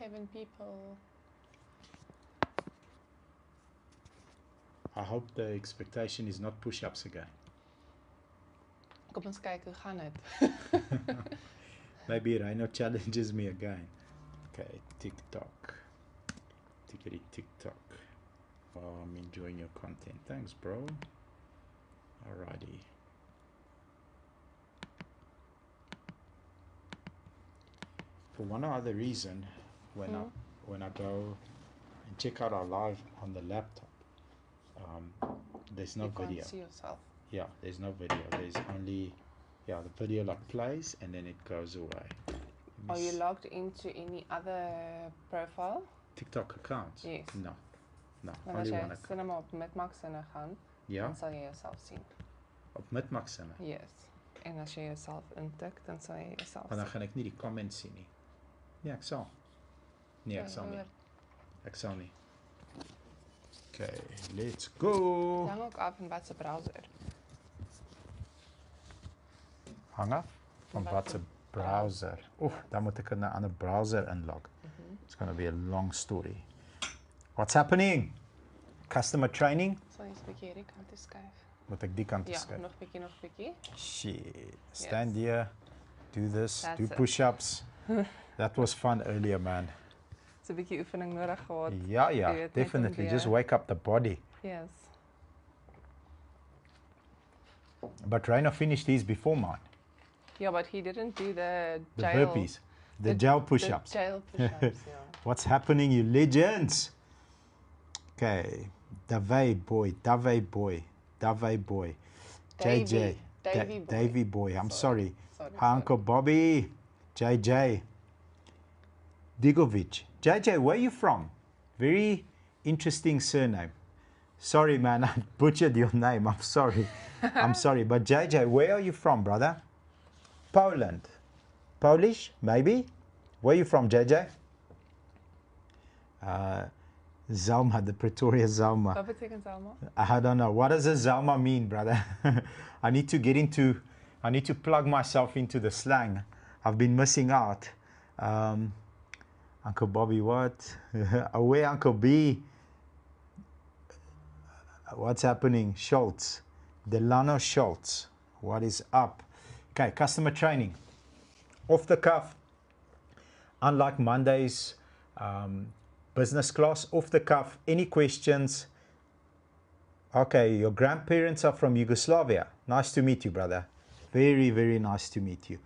7 people. I hope the expectation is not push-ups again. Kom ons kyk hoe gaan dit. Maybe Rhino challenges me again. Okay, TikTok. Tickety TikTok. Oh, I'm enjoying your content. Thanks, bro. Alrighty. For one or other reason, when I go and check out our live on the laptop, there's no video. You can't see yourself. Yeah, there's no video. There's only, the video like plays and then it goes away. Are you logged into any other profile? TikTok accounts? Yes. No, Dan only as one jy account. cinema op Midmaxsinne gaan, Ja, dan sal jy jouself sien. op Midmaxsinne. Yes. En as jy jouself intik, dan sal jy jouself Maar dan sien. gaan ek nie die comments sien nie. Nee, ek sal. Nee, ek sal nie. Ek sal nie. Okay, let's go. Hang ook af van wat se browser. Hang af van wat se browser. Oef, dan moet ek 'n ander browser inlog. It's going to be a long story. What's happening? Customer training? Sal jy 'n bietjie hierdie kant toe skuif? Moet ek die kant toe Ja, skuif? nog bietjie. Shit. Stand here, do this, That's do it. push-ups. That was fun earlier, man. It's 'n bietjie oefening nodig gehad. Yeah, Jy weet, net definitely. om Just weer- wake up the body. Yes. But Rainer finished his before mine. Yeah, but he didn't do the The jail. burpees. The gel push-ups. The jail push-ups, yeah. What's happening, you legends? Okay. Dave boy. JJ. Davey boy. I'm sorry. Hi, Uncle Bobby. JJ. Digovic. JJ, where are you from? Very interesting surname. Sorry, man, I butchered your name. I'm sorry. I'm sorry. But JJ, where are you from, brother? Poland. Polish, maybe? Where are you from, JJ? Zalma, the Pretoria Zalma. Wat beteken Zalma? I don't know. What does a Zalma mean, brother? I need to plug myself into the slang. I've been missing out. Uncle Bobby, what? Away, Uncle B. What's happening? Schultz. Delano Schultz. What is up? Okay, customer training. Off the cuff. Unlike Monday's business class, off the cuff. Any questions? Okay, your grandparents are from Yugoslavia. Nice to meet you, brother. Very, very nice to meet you.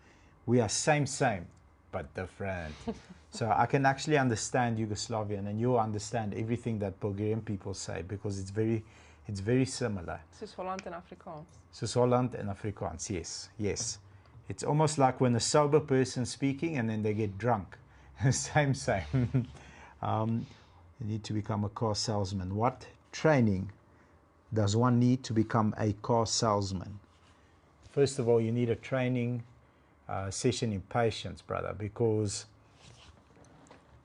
We are same, but different. So I can actually understand Yugoslavian, and you'll understand everything that Bulgarian people say because it's very similar. Soos Holland en Afrikaans. Soos Holland and Afrikaans, yes. It's almost like when a sober person speaking and then they get drunk. same. You need to become a car salesman. What training does one need to become a car salesman? First of all, you need a training session in patience, brother, because,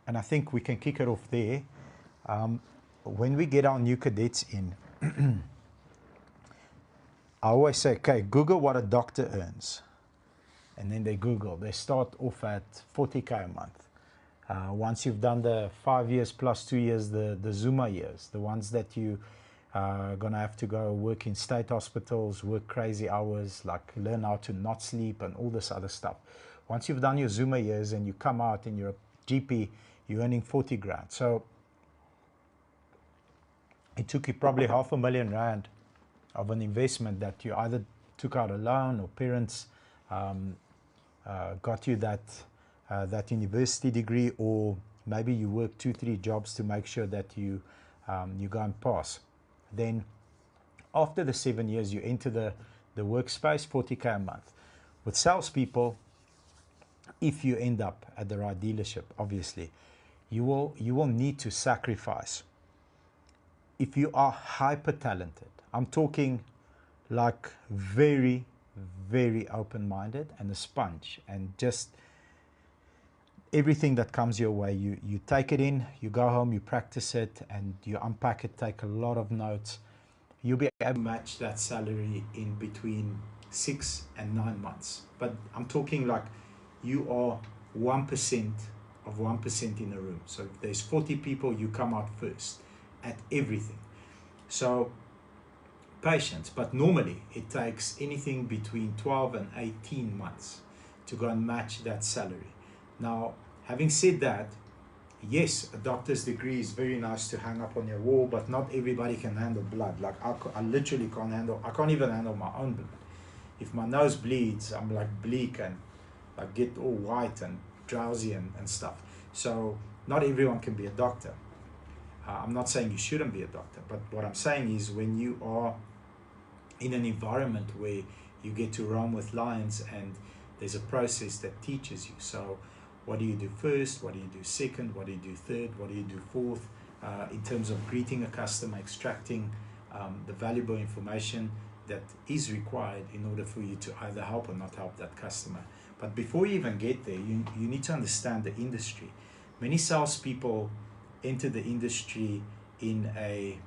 and I think we can kick it off there. When we get our new cadets in, I always say, okay, Google what a doctor earns. And then they start off at 40K a month. Once you've done the 5 years plus 2 years, the Zuma years, the ones that you are going to have to go work in state hospitals, work crazy hours, like learn how to not sleep and all this other stuff. Once you've done your Zuma years and you come out and you're a GP, you're earning 40 grand. So it took you probably R500,000 of an investment that you either took out a loan or parents got you that university degree, or maybe you work 2-3 jobs to make sure that you go and pass. Then after the 7 years, you enter the workspace, 40K a month. With salespeople, if you end up at the right dealership, obviously, you will need to sacrifice. If you are hyper talented, I'm talking like very, very open-minded and a sponge, and just everything that comes your way, you take it in, you go home, you practice it, and you unpack it, take a lot of notes. You'll be able to match that salary in between 6 and 9 months. But I'm talking like you are 1% of 1% in a room. So if there's 40 people, you come out first at everything. So patience, but normally it takes anything between 12 and 18 months to go and match that salary. Now, having said that, yes, a doctor's degree is very nice to hang up on your wall, but not everybody can handle blood. Like I literally I can't even handle my own blood. If my nose bleeds, I'm like bleak and I get all white and drowsy and stuff. So not everyone can be a doctor. I'm not saying you shouldn't be a doctor, but what I'm saying is when you are in an environment where you get to roam with lions and there's a process that teaches you. So what do you do first? What do you do second? What do you do third? What do you do fourth? In terms of greeting a customer, extracting the valuable information that is required in order for you to either help or not help that customer. But before you even get there, you need to understand the industry. Many salespeople enter the industry in a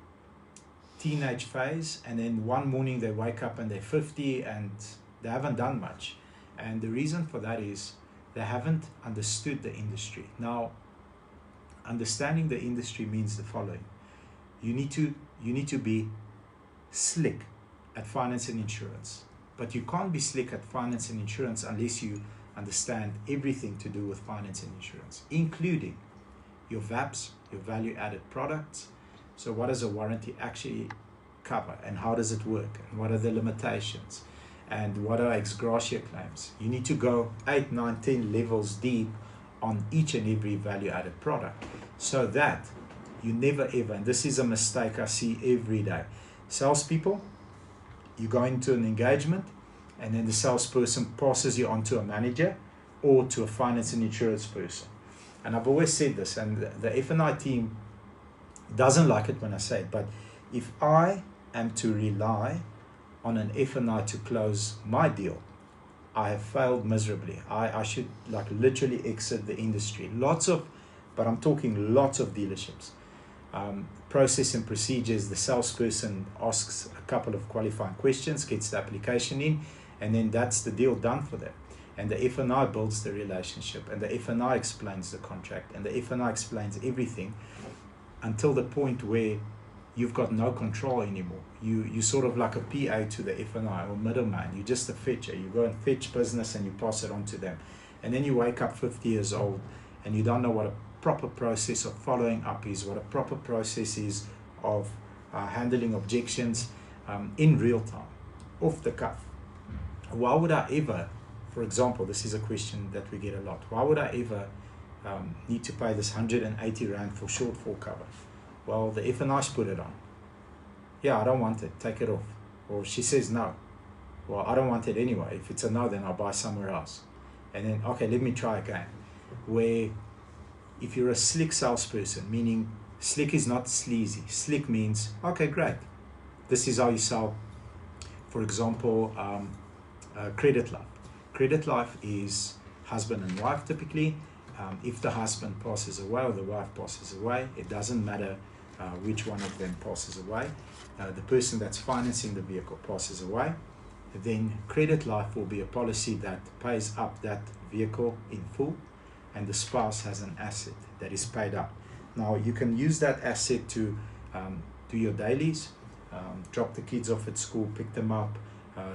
teenage phase, and then one morning they wake up and they're 50 and they haven't done much. And the reason for that is they haven't understood the industry. Now, understanding the industry means the following. You need to be slick at finance and insurance. But you can't be slick at finance and insurance unless you understand everything to do with finance and insurance, including your VAPs, your value-added products. So what does a warranty actually cover, and how does it work, and what are the limitations, and what are ex gratia claims? You need to go 8, 9, 10 levels deep on each and every value-added product, so that you never ever, and this is a mistake I see every day, salespeople, you go into an engagement and then the salesperson passes you on to a manager or to a finance and insurance person. And I've always said this, and the F&I team doesn't like it when I say it, but if I am to rely on an F&I to close my deal, I have failed miserably. I should like literally exit the industry. But I'm talking lots of dealerships. Process and procedures, the salesperson asks a couple of qualifying questions, gets the application in, and then that's the deal done for them. And the F&I builds the relationship, and the F&I explains the contract, and the F&I explains everything until the point where you've got no control anymore. You sort of like a PA to the F&I or middleman. You're just a fetcher. You go and fetch business and you pass it on to them. And then you wake up 50 years old and you don't know what a proper process of following up is, what a proper process is of handling objections in real time, off the cuff. Why would I ever, for example, this is a question that we get a lot, why would I ever need to pay this 180 Rand for shortfall cover? Well, the F&I's put it on. Yeah, I don't want it, take it off. Or she says no. Well, I don't want it anyway. If it's a no, then I'll buy somewhere else. And then, okay, let me try again. Where if you're a slick salesperson, meaning slick is not sleazy. Slick means, okay, great. This is how you sell, for example, credit life. Credit life is husband and wife typically. If the husband passes away or the wife passes away, it doesn't matter which one of them passes away. The person that's financing the vehicle passes away, then credit life will be a policy that pays up that vehicle in full, and the spouse has an asset that is paid up. Now you can use that asset to do your dailies, drop the kids off at school, pick them up,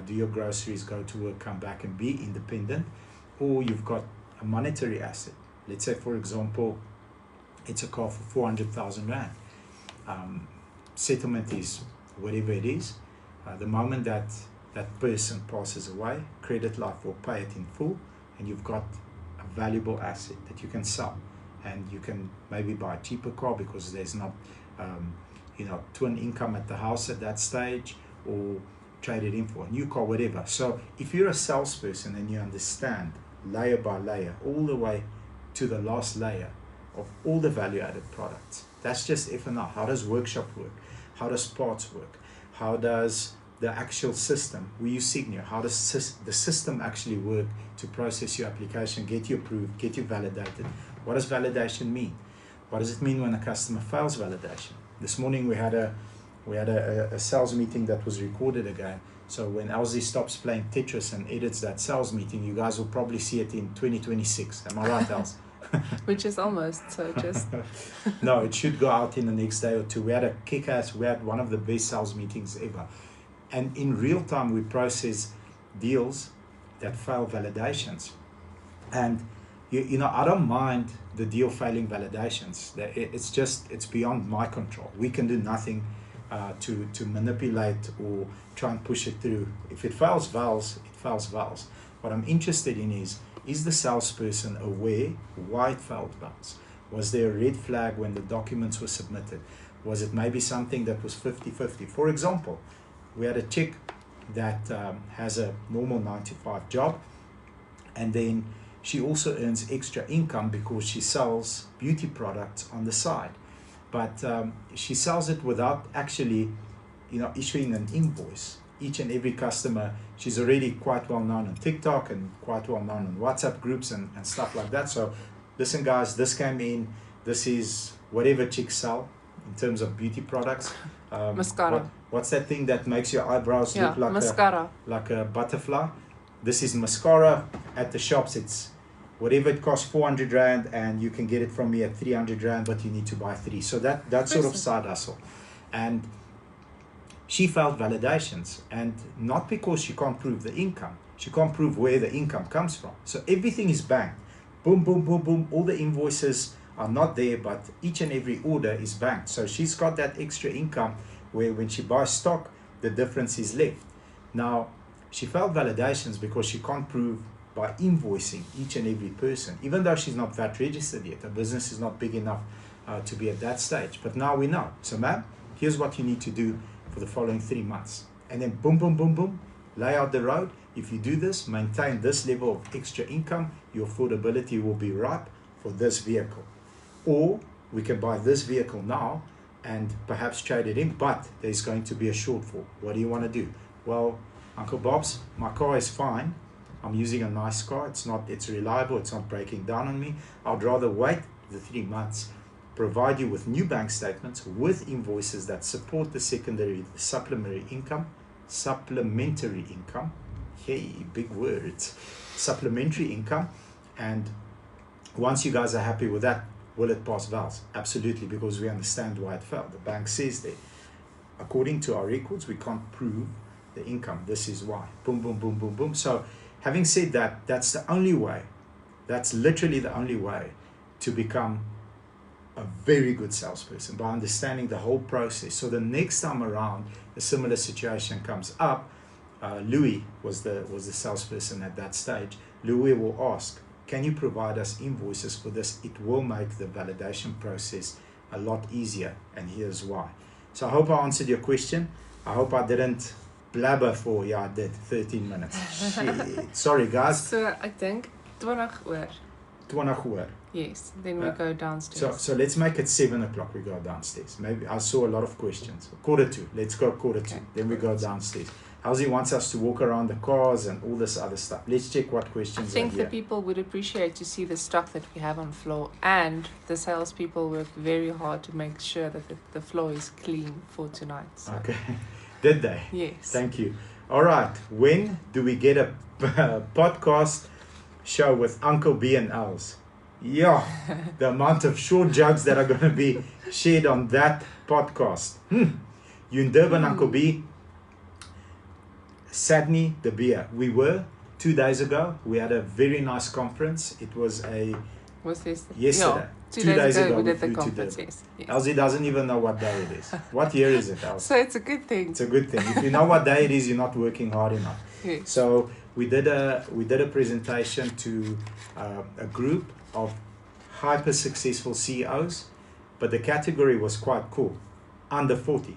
do your groceries, go to work, come back and be independent. Or you've got a monetary asset. Let's say, for example, it's a car for 400,000 Rand. Settlement is whatever it is. The moment that person passes away, credit life will pay it in full, and you've got a valuable asset that you can sell. And you can maybe buy a cheaper car because there's not twin income at the house at that stage, or trade it in for a new car, whatever. So if you're a salesperson and you understand layer by layer, all the way to the last layer of all the value-added products, that's just F&I. How does workshop work? How does parts work? How does the actual system, we use Signia, how does the system actually work to process your application, get you approved, get you validated? What does validation mean? What does it mean when a customer fails validation? This morning we had a sales meeting that was recorded again. So when LZ stops playing Tetris and edits that sales meeting, you guys will probably see it in 2026. Am I right, Els? Which is almost, so just... No, it should go out in the next day or two. We had a kick-ass, we had one of the best sales meetings ever. And in real time, we process deals that fail validations. And, you know, I don't mind the deal failing validations. It's beyond my control. We can do nothing to manipulate or try and push it through. If it fails vals, it fails vals. What I'm interested in is the salesperson aware why it failed vals? Was there a red flag when the documents were submitted? Was it maybe something that was 50-50? For example, we had a chick that has a normal 9-to-5 job, and then she also earns extra income because she sells beauty products on the side. But she sells it without actually, you know, issuing an invoice. Each and every customer, she's already quite well known on TikTok and quite well known on WhatsApp groups and stuff like that. So listen guys, this came in, this is whatever chicks sell in terms of beauty products. Mascara. What's that thing that makes your eyebrows look like mascara. Like a butterfly? This is mascara. At the shops, it's whatever it costs, 400 Rand, and you can get it from me at 300 Rand, but you need to buy 3. So that sort of side hustle. And she failed validations, and not because she can't prove the income. She can't prove where the income comes from. So everything is banked. Boom, boom, boom, boom. All the invoices are not there, but each and every order is banked. So she's got that extra income where when she buys stock, the difference is left. Now, she failed validations because she can't prove by invoicing each and every person, even though she's not VAT registered yet. Her business is not big enough to be at that stage. But now we know. So, ma'am, here's what you need to do for the following 3 months. And then boom, boom, boom, boom, lay out the road. If you do this, maintain this level of extra income, your affordability will be ripe for this vehicle. Or we can buy this vehicle now and perhaps trade it in, but there's going to be a shortfall. What do you want to do? Well, Uncle Bob's, my car is fine. I'm using a nice car. It's reliable. It's not breaking down on me. I'd rather wait the 3 months, provide you with new bank statements with invoices that support the supplementary income. Hey, big words. Supplementary income. And once you guys are happy with that, will it pass vals? Absolutely, because we understand why it failed. The bank says that according to our records, we can't prove the income. This is why. Boom, boom, boom, boom, boom. So having said that, that's the only way, that's literally the only way to become a very good salesperson, by understanding the whole process. So the next time around a similar situation comes up, Louis was the salesperson at that stage. Louis will ask, can you provide us invoices for this? It will make the validation process a lot easier, and here's why. So I hope I answered your question. I hope I didn't blabber for, I did 13 minutes. Shit. Sorry guys. So I think 20 oor. 20 oor. Yes, then we go downstairs. So let's make it 7 o'clock. We go downstairs. Maybe I saw a lot of questions. 1:45. Let's go 1:45. Then we go downstairs. Halsey wants us to walk around the cars and all this other stuff. Let's check what questions I think are here. the people would appreciate to see the stock that we have on floor, and the salespeople work very hard to make sure that the floor is clean for tonight. So. Okay. Did they? Yes. Thank you. All right. When do we get a podcast show with Uncle B and Els? Yeah, the amount of short jokes that are going to be shared on that podcast. You in Durban, Uncle B. Sydney, the beer. We were 2 days ago. We had a very nice conference. It was Was this yesterday. Yeah, 2 days ago we did the conference. Yes. Elsie doesn't even know what day it is. What year is it, Elsie? So it's a good thing. It's a good thing. If you know what day it is, you're not working hard enough. Yes. So we did a presentation to a group of hyper successful CEOs, but the category was quite cool. Under 40.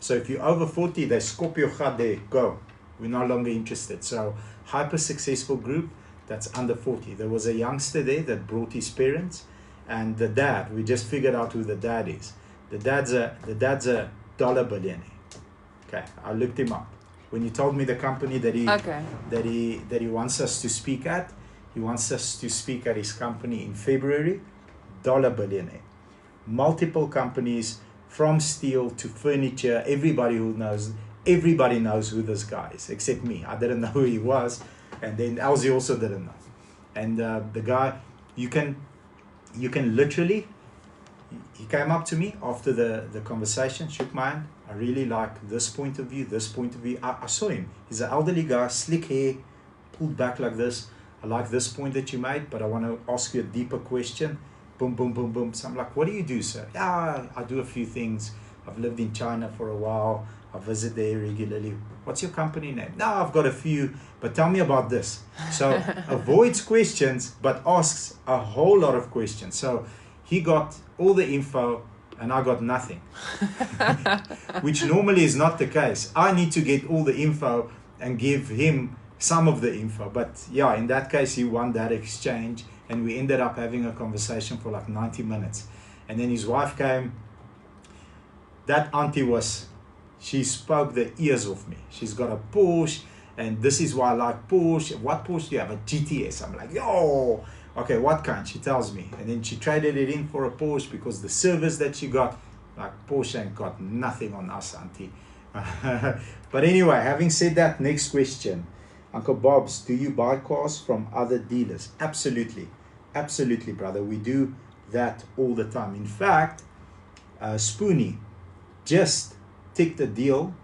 So if you're over 40, they scoop your gat there. Go. We're no longer interested. So hyper successful group that's under 40. There was a youngster there that brought his parents, and the dad. We just figured out who the dad is. The dad's a dollar billionaire. Okay, I looked him up. When you told me the company that he wants us to speak at, he wants us to speak at his company in February. Dollar billionaire. Multiple companies, from steel to furniture. Everybody knows who this guy is, except me. I didn't know who he was, and then Elsie also didn't know. And the guy, you can you can literally, he came up to me after the conversation, shook my hand. I really like this point of view, this point of view. I saw him. He's an elderly guy, slick hair, pulled back like this. I like this point that you made, but I want to ask you a deeper question. Boom, boom, boom, boom. So I'm like, what do you do, sir? Yeah, I do a few things. I've lived in China for a while. I visit there regularly. What's your company name? No, I've got a few, but tell me about this. So avoids questions, but asks a whole lot of questions. So he got all the info and I got nothing, which normally is not the case. I need to get all the info and give him some of the info. But yeah, in that case, he won that exchange and we ended up having a conversation for like 90 minutes. And then his wife came. That auntie she spoke the ears off me. She's got a Porsche, and this is why I like Porsche. What Porsche do you have? A GTS. I'm like, yo, okay, what kind? She tells me. And then she traded it in for a Porsche because the service that she got, like Porsche ain't got nothing on us, auntie. But anyway, having said that, next question. Uncle Bob's, do you buy cars from other dealers? Absolutely. Absolutely, brother. We do that all the time. In fact, Spoonie just ticked a deal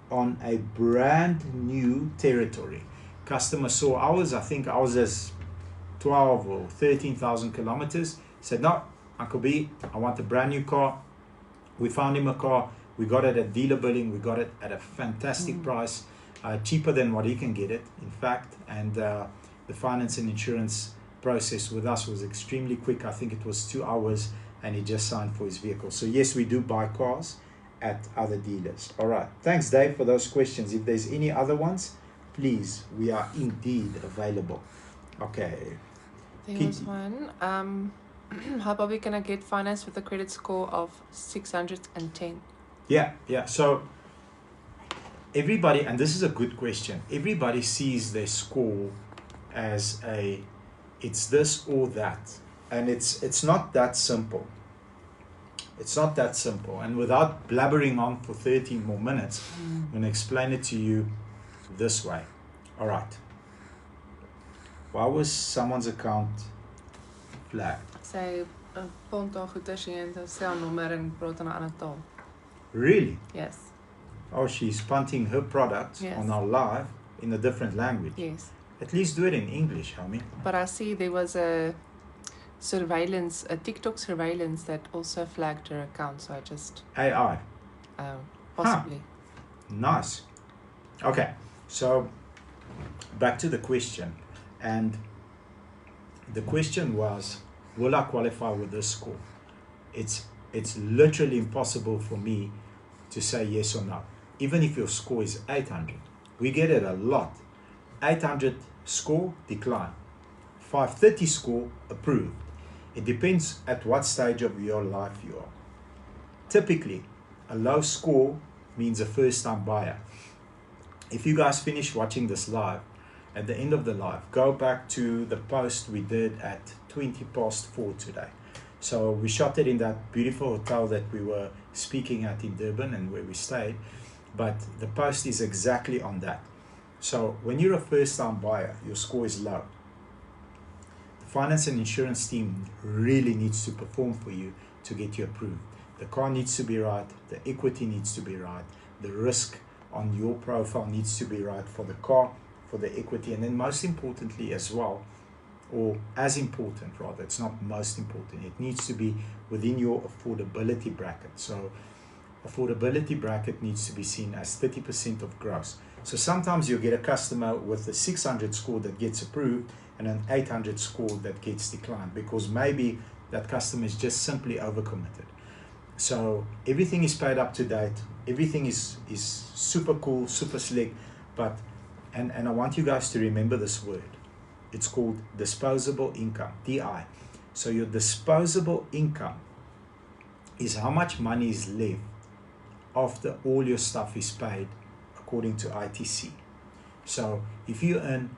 on a brand new territory. Customer saw ours. I think ours is 12 or 13,000 kilometers. Said, no, Uncle B, I want a brand new car. We found him a car. We got it at dealer billing. We got it at a fantastic price, cheaper than what he can get it, in fact. And the finance and insurance process with us was extremely quick. I think it was 2 hours, and he just signed for his vehicle. So yes, we do buy cars at other dealers. All right. Thanks, Dave, for those questions. If there's any other ones, please, we are indeed available. Okay. There was one. How Bobby can I get finance with a credit score of 610? Yeah. So everybody, and this is a good question, everybody sees their score as it's this or that. And it's not that simple. It's not that simple. And without blabbering on for 13 more minutes, I'm going to explain it to you this way. All right. Why was someone's account flagged? Sy pond daar goeie sien en sy selnommer en praat in 'n ander taal. Really? Yes. Oh, she's punting her product on our live in a different language. Yes. At least do it in English, Helmi. But I see there was a TikTok surveillance that also flagged her account, so I just AI. possibly. Nice. Okay, so back to the question, and the question was, will I qualify with this score? It's literally impossible for me to say yes or no. Even if your score is 800, we get it a lot. 800 score, decline. 530 score, approved. It depends at what stage of your life you are. Typically, a low score means a first-time buyer. If you guys finish watching this live, at the end of the live, go back to the post we did at 4:20 today. So we shot it in that beautiful hotel that we were speaking at in Durban and where we stayed. But the post is exactly on that. So when you're a first-time buyer, your score is low. The finance and insurance team really needs to perform for you to get you approved. The car needs to be right. The equity needs to be right. The risk on your profile needs to be right for the car, for the equity, and then most importantly as well, or as important rather, it's not most important, it needs to be within your affordability bracket. So affordability bracket needs to be seen as 30% of gross. So sometimes you'll get a customer with a 600 score that gets approved and an 800 score that gets declined because maybe that customer is just simply overcommitted. So everything is paid up to date, everything is super cool, super slick, but and I want you guys to remember this word. It's called disposable income, DI. So your disposable income is how much money is left after all your stuff is paid according to ITC. So if you earn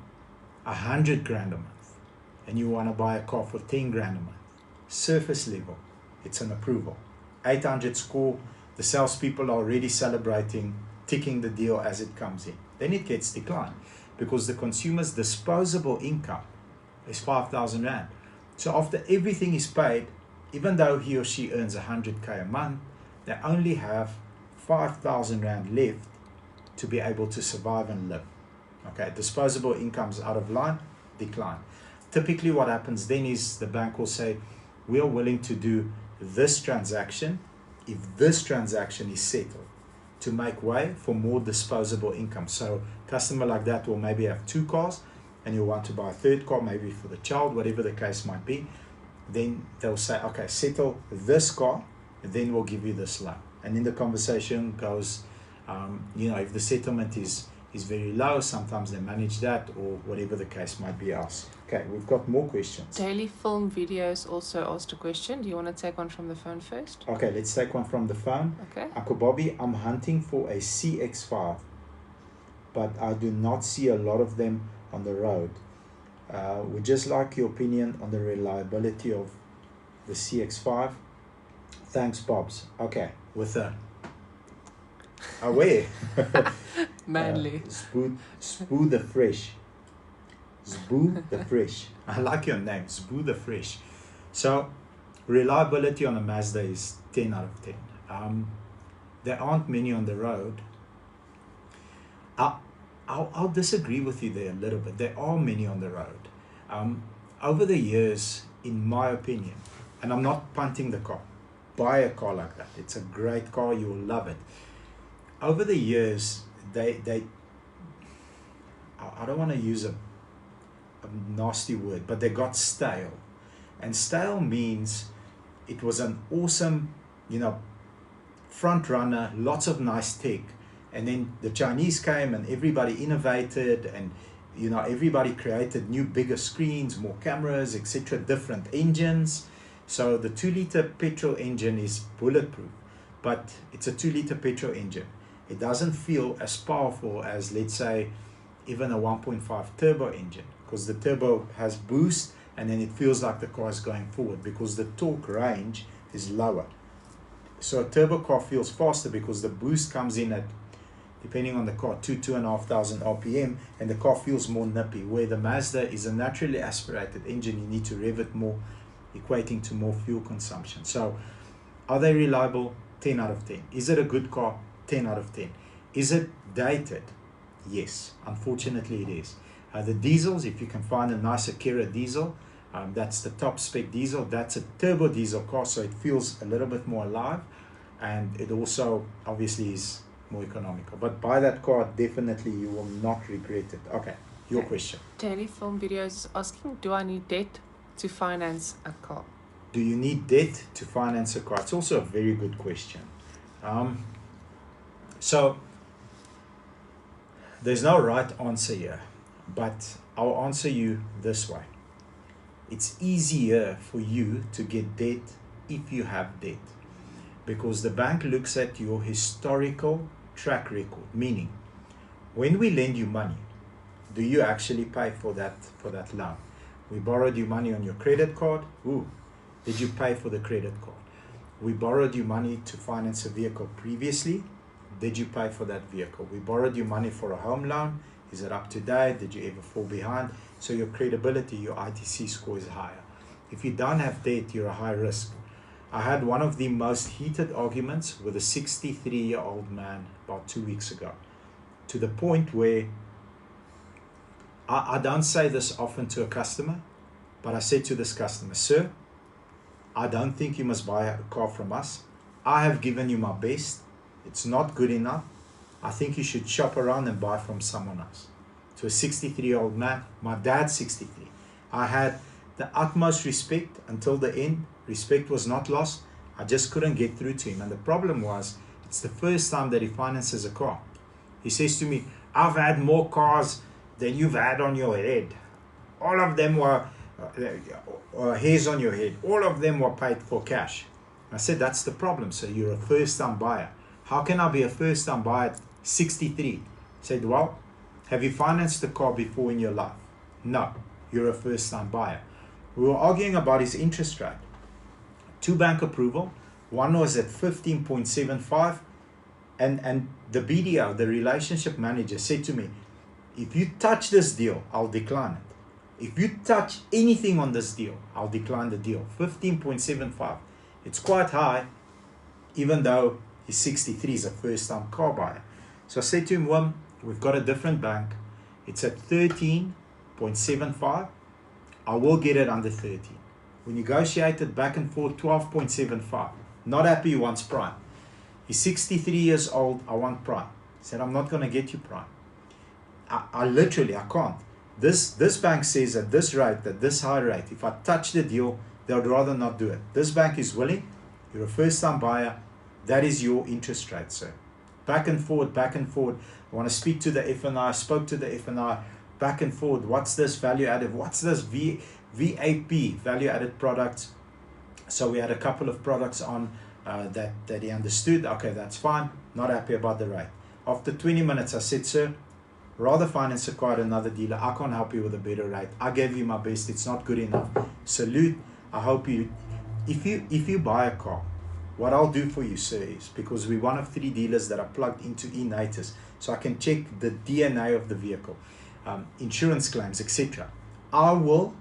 100 grand a month and you want to buy a car for 10 grand a month, surface level, it's an approval. 800 score, the salespeople are already celebrating, ticking the deal as it comes in. Then it gets declined because the consumer's disposable income is 5,000 rand. So after everything is paid, even though he or she earns 100K a month, they only have 5,000 Rand left to be able to survive and live. Okay, disposable income's out of line, decline. Typically what happens then is the bank will say, we are willing to do this transaction if this transaction is settled to make way for more disposable income. So customer like that will maybe have 2 cars and you'll want to buy a 3rd car, maybe for the child, whatever the case might be. Then they'll say, okay, settle this car, and then we'll give you this loan. And then the conversation goes, if the settlement is very low, sometimes they manage that, or whatever the case might be else. Okay, we've got more questions. Daily Film Videos also asked a question. Do you want to take one from the phone first? Okay, let's take one from the phone. Okay. Uncle Bobby, I'm hunting for a CX5, but I do not see a lot of them on the road. Would just like your opinion on the reliability of the CX5. Thanks, Bobs. Okay, with a away. Manly. Spoo the Fresh. Spoo the Fresh. I like your name, Spoo the Fresh. So, reliability on a Mazda is 10 out of 10. There aren't many on the road. I'll disagree with you there a little bit. There are many on the road. Over the years, in my opinion, and I'm not punting the car, buy a car like that. It's a great car, you will love it. Over the years, I don't want to use a nasty word, but they got stale. And stale means it was an awesome, front runner, lots of nice tech. And then the Chinese came and everybody innovated and, everybody created new, bigger screens, more cameras, etc., different engines. So the 2-liter petrol engine is bulletproof, but it's a 2-liter petrol engine. It doesn't feel as powerful as, let's say, even a 1.5 turbo engine, because the turbo has boost and then it feels like the car is going forward because the torque range is lower. So a turbo car feels faster because the boost comes in at, depending on the car, 2,500 RPM, and the car feels more nippy, where the Mazda is a naturally aspirated engine. You need to rev it more, equating to more fuel consumption. So are they reliable? 10 out of 10. Is it a good car? 10 out of 10. Is it dated? Yes, unfortunately it is. The diesels, if you can find a nice Akira diesel, that's the top spec diesel. That's a turbo diesel car, so it feels a little bit more alive, and it also obviously is more economical. But buy that car, definitely you will not regret it. Okay, your question. Daily Film Videos is asking, do I need debt to finance a car? Do you need debt to finance a car? It's also a very good question. So there's no right answer here, but I'll answer you this way. It's easier for you to get debt if you have debt, because the bank looks at your historical track record, meaning when we lend you money, do you actually pay for that loan? We borrowed you money on your credit card. Ooh, did you pay for the credit card? We borrowed you money to finance a vehicle previously. Did you pay for that vehicle? We borrowed you money for a home loan. Is it up to date? Did you ever fall behind? So your credibility, your ITC score is higher. If you don't have debt, you're a high risk. I had one of the most heated arguments with a 63-year-old man about 2 weeks ago, to the point where I don't say this often to a customer, but I said to this customer, sir, I don't think you must buy a car from us. I have given you my best. It's not good enough. I think you should shop around and buy from someone else. To a 63-year-old man, my dad's 63. I had the utmost respect until the end. Respect was not lost. I just couldn't get through to him. And the problem was, it's the first time that he finances a car. He says to me, I've had more cars than you've had on your head. All of them were hairs on your head. All of them were paid for cash. I said, that's the problem. So you're a first-time buyer. How can I be a first-time buyer at 63? He said, well, have you financed the car before in your life? No, you're a first-time buyer. We were arguing about his interest rate. 2 bank approval. One was at 15.75, and the BDO, the relationship manager, said to me, if you touch this deal, I'll decline it. If you touch anything on this deal, I'll decline the deal. 15.75. It's quite high, even though he's 63, he's a first-time car buyer. So I said to him, well, we've got a different bank. It's at 13.75. I will get it under 13. We negotiated back and forth, 12.75. Not happy, he wants prime. He's 63 years old, I want prime. He said, I'm not going to get you prime. I literally can't. This bank says at this rate, at this high rate, if I touch the deal, they would rather not do it. This bank is willing. You're a first-time buyer. That is your interest rate, sir. Back and forward, back and forward. I want to speak to the F&I. Spoke to the F&I. Back and forward. What's this value added? What's this VAP, value added products? So we had a couple of products on that he understood. Okay, that's fine. Not happy about the rate. After 20 minutes, I said, sir, rather finance a car at another dealer. I can't help you with a better rate. I gave you my best. It's not good enough. Salute. I hope you, if you buy a car, what I'll do for you, sir, is because we're one of 3 dealers that are plugged into eNatus, so I can check the DNA of the vehicle, insurance claims, etc. I will,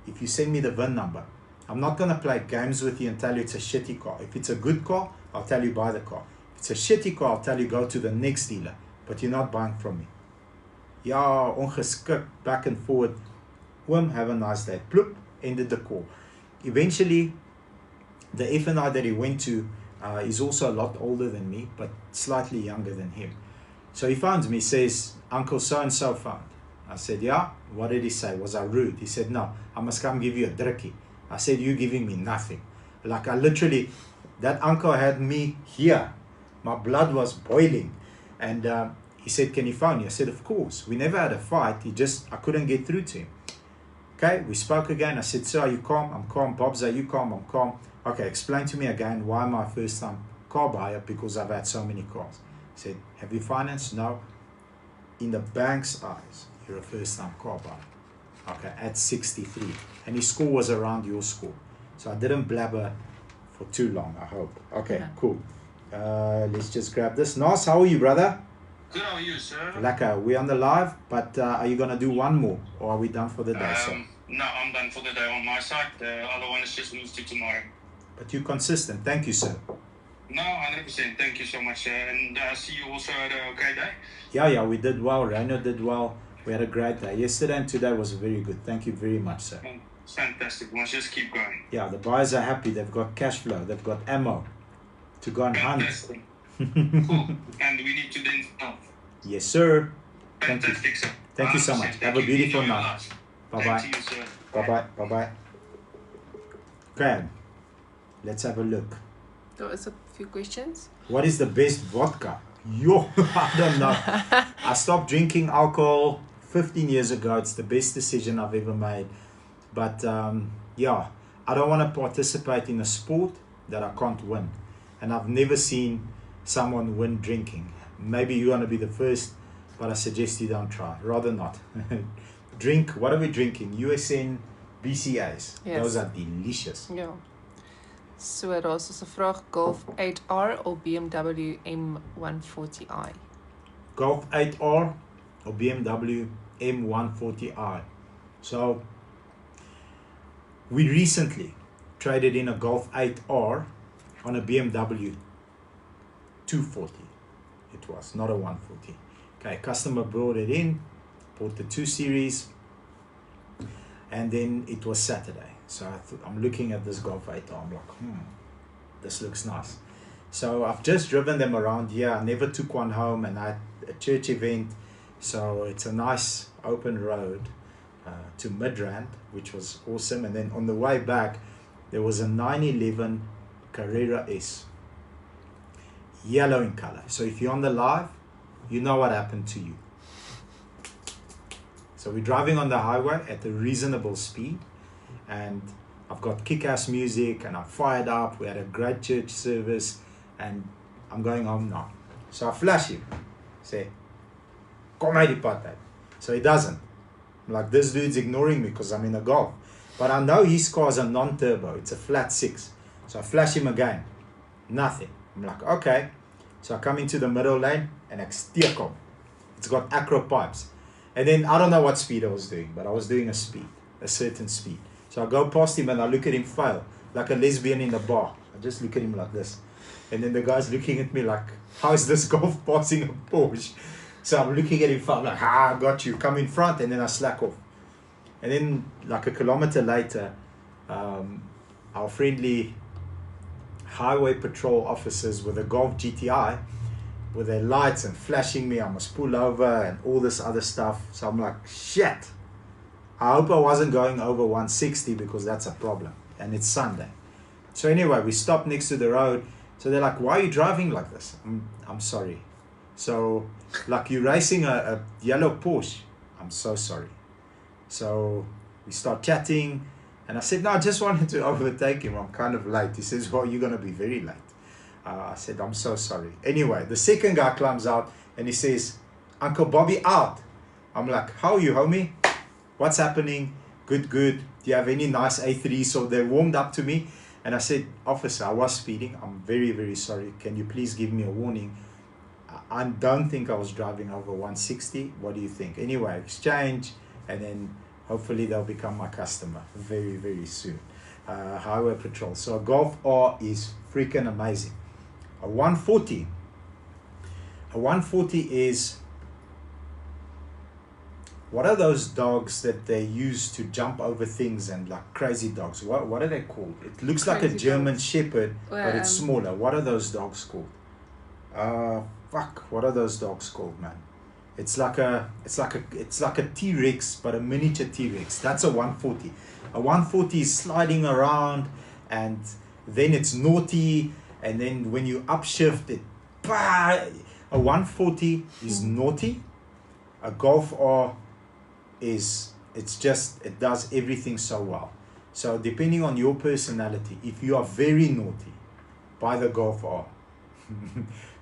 if you send me the VIN number, I'm not going to play games with you and tell you it's a shitty car. If it's a good car, I'll tell you buy the car. If it's a shitty car, I'll tell you go to the next dealer, but you're not buying from me. Ja, ongeskik, back and forward. Have a nice day. Ploop, ended the call. Eventually, the F&I that he went to is also a lot older than me, but slightly younger than him. So he phones me, says, Uncle so-and-so phoned. I said, yeah? What did he say? Was I rude? He said, no, I must come give you a drukkie. I said, you're giving me nothing. Like I literally, that uncle had me here. My blood was boiling. And he said, can you phone you? I said, of course. We never had a fight. I couldn't get through to him. Okay, we spoke again. I said, sir, are you calm? I'm calm. Bob's, are you calm? I'm calm. Okay, explain to me again, why am I a first-time car buyer? Because I've had so many cars. He said, have you financed? No. In the bank's eyes, you're a first-time car buyer. Okay, at 63. And his score was around your score. So I didn't blabber for too long, I hope. Okay, yeah. Cool. Let's just grab this. Nas, how are you, brother? Good, how are you, sir? Lekker. We're on the live, but are you going to do one more? Or are we done for the day, sir? No, I'm done for the day on my side. The other one is just moved to tomorrow. But you're consistent. Thank you, sir. No, 100%. Thank you so much, sir. And I see you also had an okay day. Yeah, we did well. Rhino did well. We had a great day. Yesterday and today was very good. Thank you very much, sir. Fantastic. Let's just keep going. Yeah, the buyers are happy. They've got cash flow. They've got ammo to go and hunt. Cool. And we need to then stop. Yes, sir. Fantastic, sir. Thank you so much. Have a beautiful night. Bye-bye. Thank you, sir. Bye-bye. Bye-bye. Okay. Let's have a look. There was a few questions. What is the best vodka? Yo, I don't know. I stopped drinking alcohol 15 years ago. It's the best decision I've ever made. But yeah, I don't want to participate in a sport that I can't win. And I've never seen someone win drinking. Maybe you're going to be the first, but I suggest you don't try. Rather not. Drink, what are we drinking? USN BCAs. Yes. Those are delicious. Ja. So daar's dus 'n vraag Golf 8R of BMW M140i. Golf 8R or BMW M140i. So we recently traded in a Golf 8R on a BMW 240. It was not a 140. Okay, customer brought it in, bought the 2 Series, and then it was Saturday. So I'm looking at this Golf 8R. I'm like, this looks nice. So I've just driven them around here. I never took one home, and I had a church event. So it's a nice open road to Midrand, which was awesome. And then on the way back, there was a 911 Carrera S, yellow in color. So if you're on the live, you know what happened to you. So we're driving on the highway at a reasonable speed, and I've got kick-ass music, and I'm fired up. We had a great church service, and I'm going home now. So I flash him, say, kom uit die pad uit. So he doesn't. I'm like, this dude's ignoring me because I'm in a Golf. But I know his car's a non-turbo. It's a flat 6. So I flash him again. Nothing. I'm like, okay. So I come into the middle lane, and ek steek hom. It's got acro pipes. And then I don't know what speed I was doing, but I was doing a certain speed. So I go past him and I look at him fail, like a lesbian in a bar. I just look at him like this. And then the guy's looking at me like, how is this golf passing a Porsche? So I'm looking at him fail, like, I got you, come in front, and then I slack off. And then like a kilometer later, our friendly highway patrol officers with a Golf GTI, with their lights and flashing me, I must pull over and all this other stuff. So I'm like, shit. I hope I wasn't going over 160 because that's a problem. And it's Sunday. So anyway, we stopped next to the road. So they're like, why are you driving like this? I'm sorry. So like, you're racing a yellow Porsche. I'm so sorry. So we start chatting. And I said, no, I just wanted to overtake him. I'm kind of late. He says, well, you're going to be very late. I said, I'm so sorry. Anyway, the second guy comes out and he says, Uncle Bobby out. I'm like, how are you, homie? What's happening? Good, good. Do you have any nice A3? So they warmed up to me. And I said, officer, I was speeding. I'm very, very sorry. Can you please give me a warning? I don't think I was driving over 160. What do you think? Anyway, exchange. And then hopefully they'll become my customer very, very soon. Highway Patrol. So a Golf R is freaking amazing. A 140. A 140 is, what are those dogs that they use to jump over things and like crazy dogs? What are they called? It looks like a German Shepherd, but it's smaller. What are those dogs called? What are those dogs called, man? It's like a T-Rex, but a miniature T-Rex. That's a 140. A 140 is sliding around, and then it's naughty, and then when you upshift it, a 140 is naughty. A Golf R it does everything so well. So depending on your personality, if you are very naughty, buy the Golf R.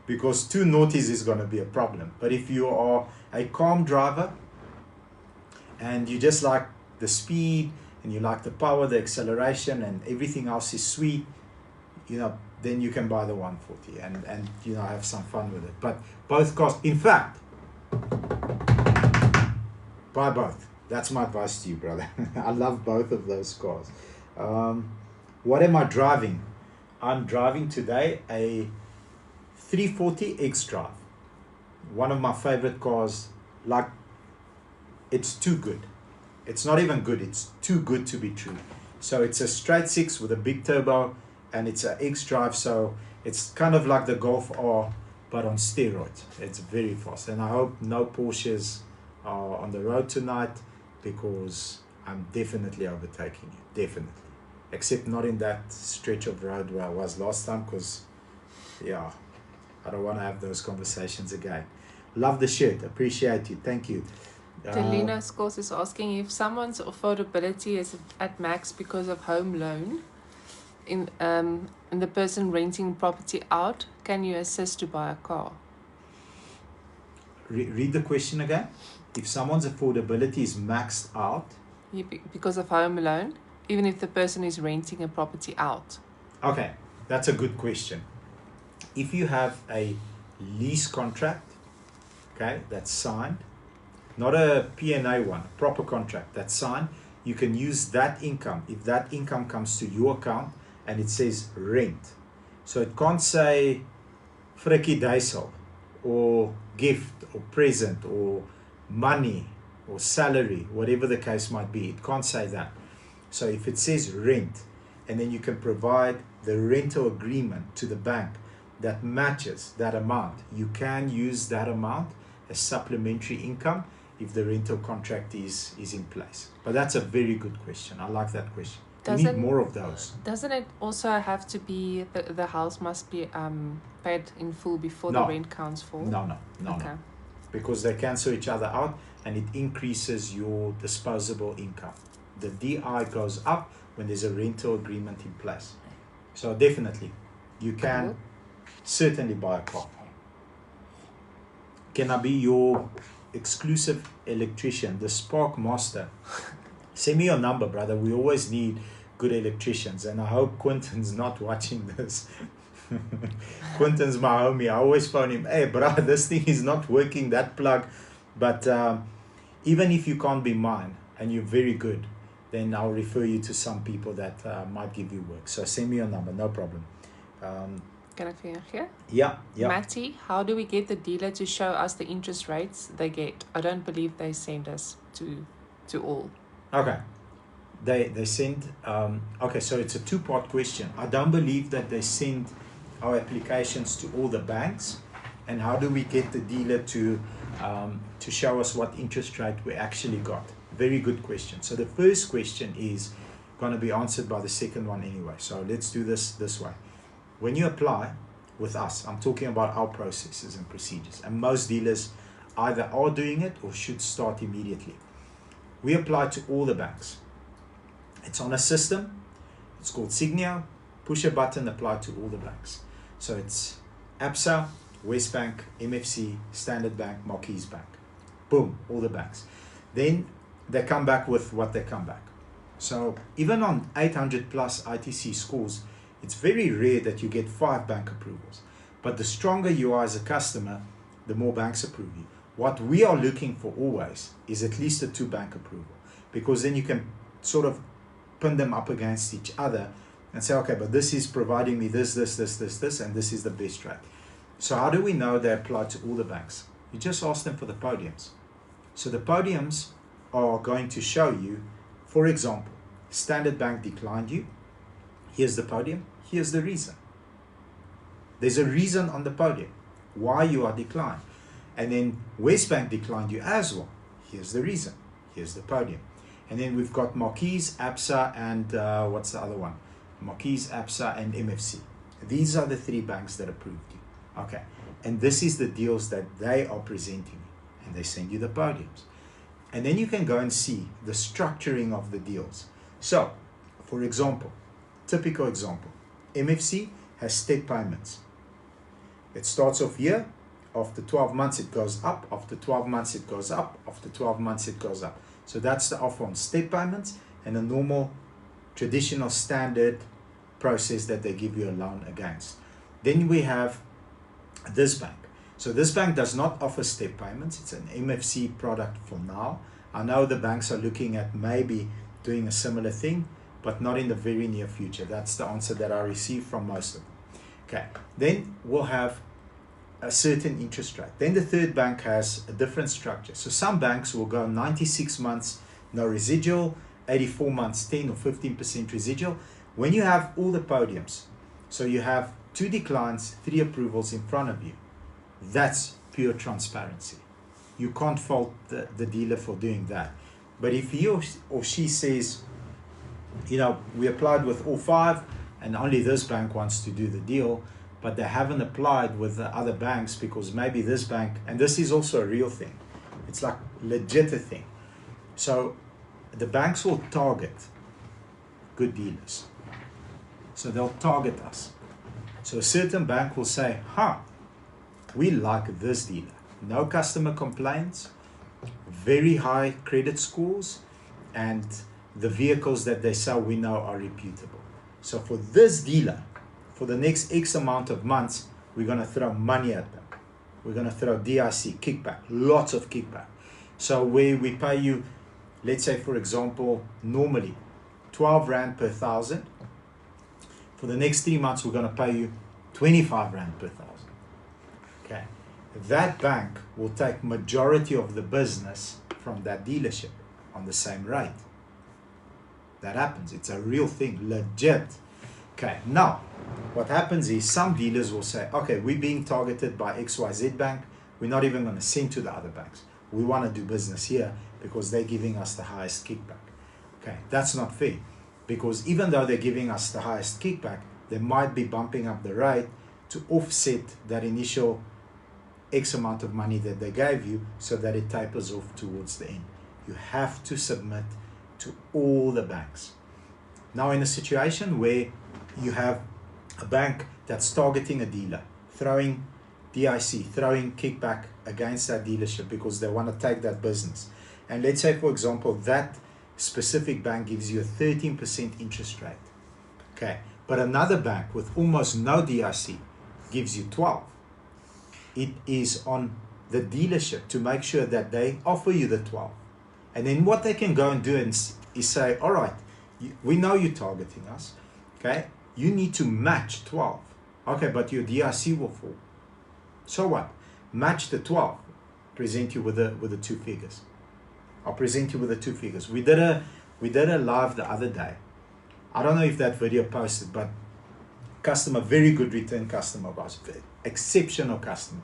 Because too naughties is going to be a problem. But if you are a calm driver and you just like the speed and you like the power, the acceleration, and everything else is sweet, then you can buy the 140 and have some fun with it. But both cost, in fact, buy both. That's my advice to you, brother. I love both of those cars. What am I driving? I'm driving today a 340 X-Drive. One of my favorite cars. Like, it's too good. It's not even good. It's too good to be true. So it's a straight six with a big turbo, and it's an X-Drive. So it's kind of like the Golf R, but on steroids. It's very fast. And I hope no Porsches are on the road tonight, because I'm definitely overtaking you. Definitely. Except not in that stretch of road where I was last time, because, yeah, I don't want to have those conversations again. Love the shirt. Appreciate you. Thank you. Delina Scores is asking if someone's affordability is at max because of home loan, and the person renting property out, can you assist to buy a car? Read the question again. If someone's affordability is maxed out, because of home loan, even if the person is renting a property out. Okay, that's a good question. If you have a lease contract, okay, that's signed, not a P&A one, a proper contract that's signed, you can use that income. If that income comes to your account and it says rent, so it can't say frikkie duisel or gift or present or money or salary, whatever the case might be. It can't say that. So if it says rent, and then you can provide the rental agreement to the bank that matches that amount, you can use that amount as supplementary income if the rental contract is in place. But that's a very good question. I like that question. We need more of those. Doesn't it also have to be, the house must be paid in full before the rent counts for? No. Because they cancel each other out, and it increases your disposable income. The DI goes up when there's a rental agreement in place. So definitely, you can certainly buy a car. Can I be your exclusive electrician, the Spark Master? Send me your number, brother. We always need good electricians, and I hope Quentin's not watching this. Quentin's my homie. I always phone him, hey bro, this thing is not working, that plug. But Even if you can't be mine and you're very good, then I'll refer you to some people that might give you work. So send me your number, no problem. Can I finish here? Yeah. Matty, how do we get the dealer to show us the interest rates they get? I don't believe they send us to all. Okay. They send, okay, so it's a two-part question. I don't believe that they send our applications to all the banks. And how do we get the dealer to show us what interest rate we actually got? Very good question. So the first question is going to be answered by the second one anyway. So let's do this way. When you apply with us, I'm talking about our processes and procedures. And most dealers either are doing it or should start immediately. We apply to all the banks. It's on a system. It's called Signio. Push a button, apply to all the banks. So it's ABSA, Westbank, MFC, Standard Bank, Marquise Bank. Boom, all the banks. Then they come back with what they come back. So even on 800 plus ITC scores, it's very rare that you get 5 bank approvals. But the stronger you are as a customer, the more banks approve you. What we are looking for always is at least a 2 bank approval, because then you can sort of pin them up against each other and say, okay, but this is providing me this, and this is the best rate. So how do we know they apply to all the banks? You just ask them for the podiums. So the podiums are going to show you, for example, Standard Bank declined you. Here's the podium. Here's the reason. There's a reason on the podium why you are declined. And then Westbank declined you as well. Here's the reason. Here's the podium. And then we've got Marquise, ABSA, and what's the other one? Marquise, ABSA, and MFC. These are the 3 banks that approved you. Okay. And this is the deals that they are presenting you. And they send you the podiums. And then you can go and see the structuring of the deals. So, for example, typical example, MFC has step payments. It starts off here. After 12 months, it goes up. After 12 months, it goes up. After 12 months, it goes up. So that's the offer on step payments and a normal, traditional, standard process that they give you a loan against. Then we have this bank. So this bank does not offer step payments. It's an MFC product for now. I know the banks are looking at maybe doing a similar thing, but not in the very near future. That's the answer that I received from most of them. Okay, then we'll have a certain interest rate. Then the third bank has a different structure. So some banks will go 96 months, no residual, 84 months, 10 or 15% residual. When you have all the podiums, so you have 2 declines, 3 approvals in front of you, that's pure transparency. You can't fault the dealer for doing that. But if he or she says, you know, we applied with all 5 and only this bank wants to do the deal, but they haven't applied with the other banks because maybe this bank, and this is also a real thing, it's like legit a thing. So the banks will target good dealers. So they'll target us. So a certain bank will say, we like this dealer. No customer complaints, very high credit scores, and the vehicles that they sell we know are reputable. So for this dealer, for the next X amount of months, we're going to throw money at them. We're going to throw DIC, kickback, lots of kickback. So where we pay you, let's say for example, normally 12 Rand per 1,000. For the next 3 months, we're going to pay you 25 Rand per 1,000. Okay. That bank will take majority of the business from that dealership on the same rate. That happens. It's a real thing, legit. Okay, now, what happens is some dealers will say, okay, we're being targeted by XYZ bank. We're not even going to send to the other banks. We want to do business here because they're giving us the highest kickback. Okay, that's not fair, because even though they're giving us the highest kickback, they might be bumping up the rate to offset that initial X amount of money that they gave you so that it tapers off towards the end. You have to submit to all the banks. Now, in a situation where you have a bank that's targeting a dealer, throwing DIC, throwing kickback against that dealership because they want to take that business. And let's say, for example, that specific bank gives you a 13% interest rate. Okay, but another bank with almost no DIC gives you 12. It is on the dealership to make sure that they offer you the 12 And then what they can go and do is say, all right, we know you're targeting us, okay? You need to match 12. Okay, but your DRC will fall. So what? Match the 12. Present you with the two figures. I'll present you with the two figures. We did a live the other day. I don't know if that video posted, but customer, very good return customer of ours, exceptional customer,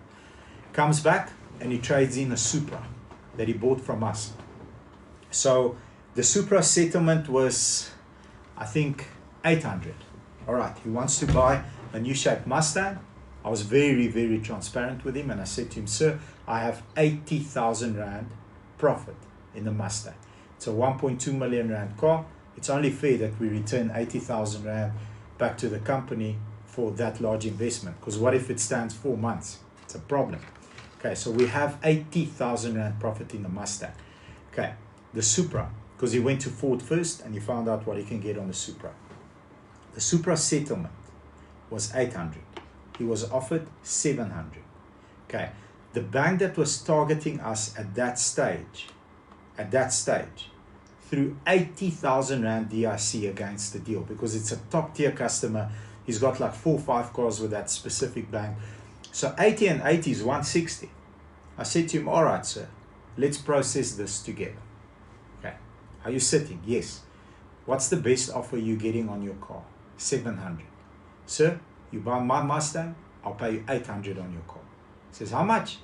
comes back and he trades in a Supra that he bought from us. So the Supra settlement was, I think, 800. All right, he wants to buy a new shape Mustang. I was very, very transparent with him, and I said to him, sir, I have 80,000 Rand profit in the Mustang. It's a 1.2 million Rand car. It's only fair that we return 80,000 Rand back to the company for that large investment. Because what if it stands 4 months? It's a problem. Okay, so we have 80,000 Rand profit in the Mustang. Okay, the Supra, because he went to Ford first and he found out what he can get on the Supra. The Supra settlement was 800. He was offered 700. Okay, the bank that was targeting us at that stage, threw 80,000 Rand DRC against the deal because it's a top tier customer. He's got like 4 or 5 cars with that specific bank. So 80 and 80 is 160. I said to him, all right, sir, let's process this together. Okay, are you sitting? Yes. What's the best offer you're getting on your car? 700. Sir, you buy my Mustang, I'll pay you 800 on your car. He says, how much?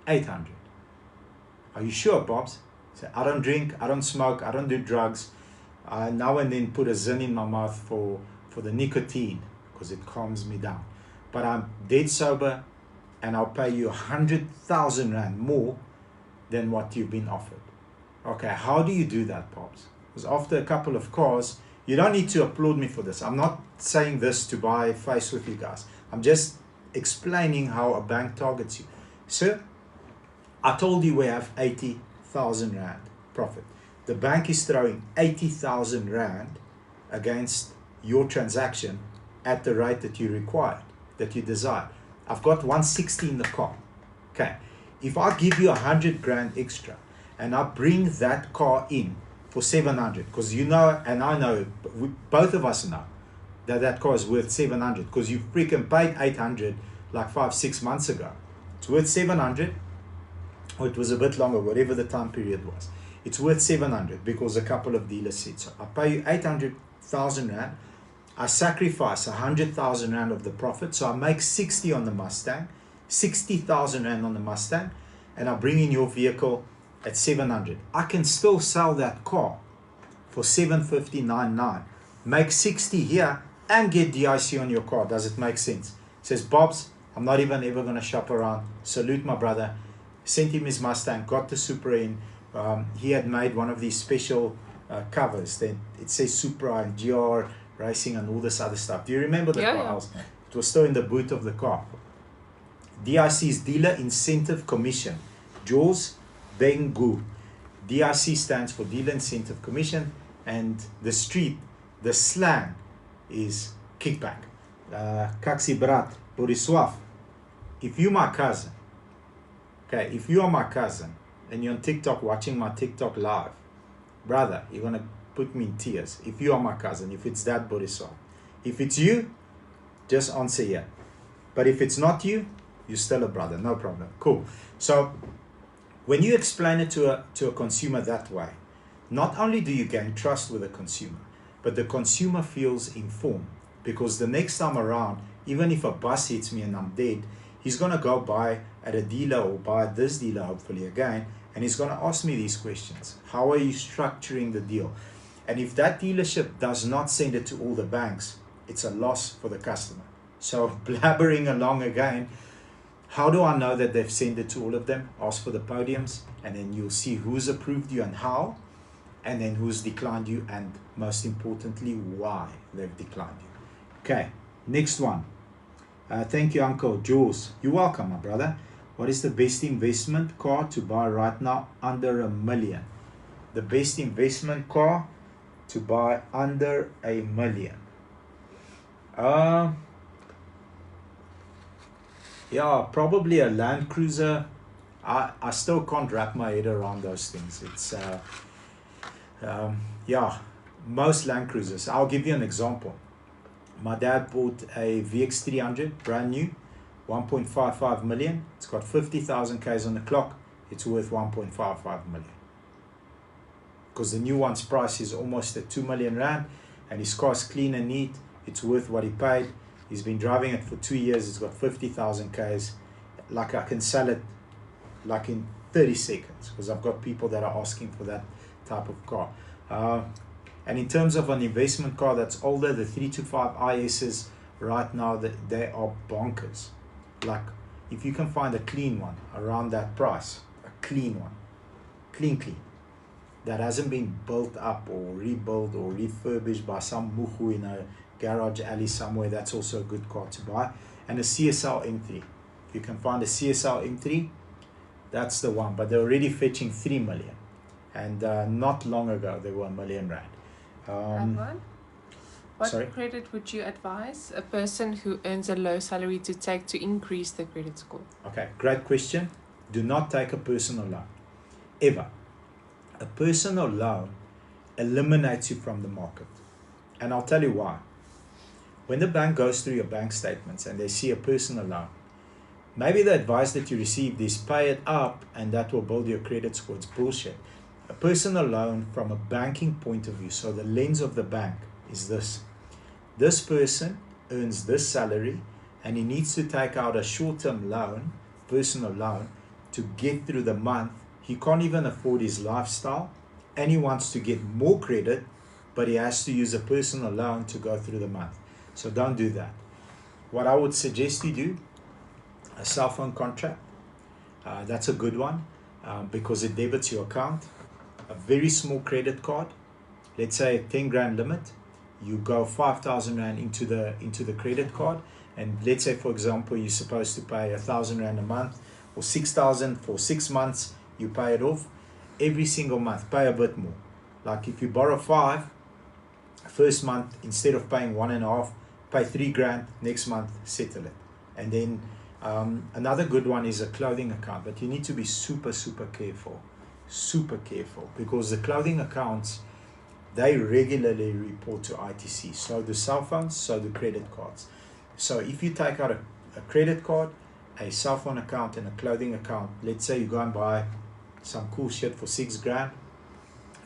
800. Are you sure, Bobs? I said, I don't drink, I don't smoke, I don't do drugs. I now and then put a zin in my mouth for the nicotine because it calms me down. But I'm dead sober and I'll pay you 100,000 Rand more than what you've been offered. Okay, how do you do that, Pops? Because after a couple of cars, you don't need to applaud me for this. I'm not saying this to buy face with you guys. I'm just explaining how a bank targets you. Sir, I told you we have 80,000 Rand profit. The bank is throwing 80,000 Rand against your transaction at the rate that you required, that you desired. I've got 160 in the car. Okay, if I give you 100 grand extra and I bring that car in for 700, because you know, and I know, both of us know that that car is worth 700 because you freaking paid 800 like 5-6 months ago. It's worth 700, or it was a bit longer, whatever the time period was. It's worth 700 because a couple of dealers said so. I pay you 800,000 Rand. I sacrifice 100,000 Rand of the profit, so I make 60 on the Mustang, 60,000 Rand on the Mustang, and I bring in your vehicle at 700. I can still sell that car for 750.99, make 60 here, and get DIC on your car. Does it make sense? Says, Bob's, I'm not even ever going to shop around. Salute my brother. Sent him his Mustang, got the Supra in. He had made one of these special covers. Then it says Supra and GR Racing and all this other stuff. Do you remember the car? Yeah. It was still in the boot of the car. DIC's Dealer Incentive Commission. Jaws Bengu. DIC stands for Dealer Incentive Commission, and the street, the slang is kickback. Kaksi Brat, Boriswav. If you're my cousin, okay, if you are my cousin and you're on TikTok watching my TikTok live, brother, you're going to put me in tears. If you are my cousin, if it's that Boriswav. If it's you, just answer yeah. But if it's not you, you're still a brother, no problem. Cool. So when you explain it to a consumer that way, not only do you gain trust with the consumer, but the consumer feels informed, because the next time around, even if a bus hits me and I'm dead, he's going to go buy at a dealer or buy at this dealer hopefully again, and he's going to ask me these questions. How are you structuring the deal? And if that dealership does not send it to all the banks, it's a loss for the customer. So blabbering along again, how do I know that they've sent it to all of them? Ask for the podiums, and then you'll see who's approved you and how, and then who's declined you, and most importantly, why they've declined you. Okay, next one. Thank you, Uncle Jules. You're welcome, my brother. What is the best investment car to buy right now under $1 million? The best investment car to buy under $1 million. Yeah, probably a Land Cruiser. I still can't wrap my head around those things. Yeah, most Land Cruisers. I'll give you an example. My dad bought a VX300, brand new, 1.55 million. It's got 50,000 Ks on the clock. It's worth 1.55 million. Because the new one's price is almost at 2 million rand, and his car's clean and neat. It's worth what he paid. He's been driving it for 2 years. It's got 50,000 Ks. Like, I can sell it like in 30 seconds because I've got people that are asking for that type of car. And in terms of an investment car that's older, the 325 ISs right now, they are bonkers. Like, if you can find a clean one around that price, a clean one, clean, that hasn't been built up or rebuilt or refurbished by some muhu in a garage alley somewhere, that's also a good car to buy. And a CSL M3. If you can find a CSL M3, that's the one. But they're already fetching 3 million. And not long ago, they were 1 million rand. What sorry? credit would you advise a person who earns a low salary to take to increase the credit score? Okay, great question. Do not take a personal loan. Ever. A personal loan eliminates you from the market. And I'll tell you why. When the bank goes through your bank statements and they see a personal loan, maybe the advice that you received is pay it up and that will build your credit score. It's bullshit. A personal loan from a banking point of view, so the lens of the bank is this. This person earns this salary and he needs to take out a short-term loan, personal loan, to get through the month. He can't even afford his lifestyle and he wants to get more credit, but he has to use a personal loan to go through the month. So don't do that. What I would suggest you do, a cell phone contract. That's a good one because it debits your account. A very small credit card, let's say 10 grand limit, you go 5,000 rand into the credit card, and let's say, for example, you're supposed to pay 1,000 rand a month or 6,000 for 6 months. You pay it off every single month. Pay a bit more. Like if you borrow 5, first month instead of paying 1.5, pay 3 grand. Next month, settle it. And then another good one is a clothing account, but you need to be super careful. Super careful, because the clothing accounts, they regularly report to ITC. So do cell phones, so do credit cards. So if you take out a credit card, a cell phone account and a clothing account, let's say you go and buy some cool shit for 6 grand,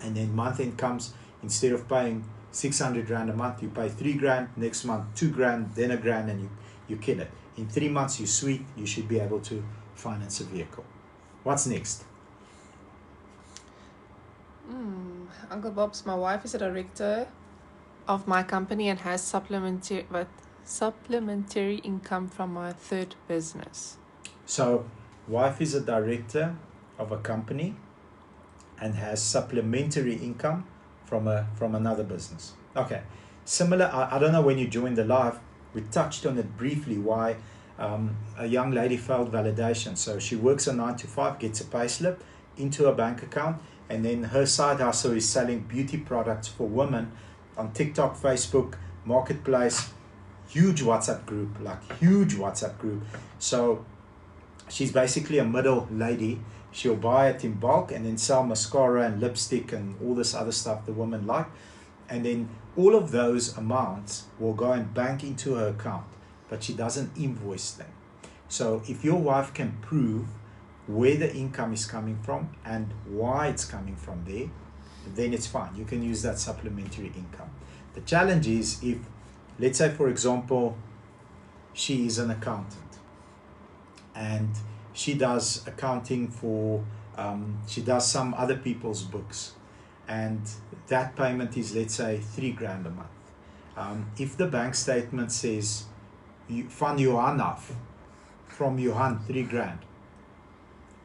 and then month end comes, instead of paying 600 rand a month, you pay 3 grand, next month 2 grand, then 1 grand, and you kill it. In 3 months you're sweet, you should be able to finance a vehicle. What's next? Uncle Bob's, my wife is a director of my company and has supplementary income from my third business. So, wife is a director of a company and has supplementary income from another business. Okay, similar. I don't know when you joined the live, we touched on it briefly. Why a young lady failed validation. So she works a 9 to 5, gets a payslip into a bank account, and then her side hustle is selling beauty products for women on TikTok, Facebook, Marketplace, huge WhatsApp group. So she's basically a middle lady. She'll buy it in bulk and then sell mascara and lipstick and all this other stuff the women like. And then all of those amounts will go and bank into her account, but she doesn't invoice them. So if your wife can prove where the income is coming from and why it's coming from there, then it's fine. You can use that supplementary income. The challenge is if, let's say for example, she is an accountant and she does accounting for, she does some other people's books, and that payment is, let's say, 3 grand a month. If the bank statement says, van Johan af, from Johan, 3 grand,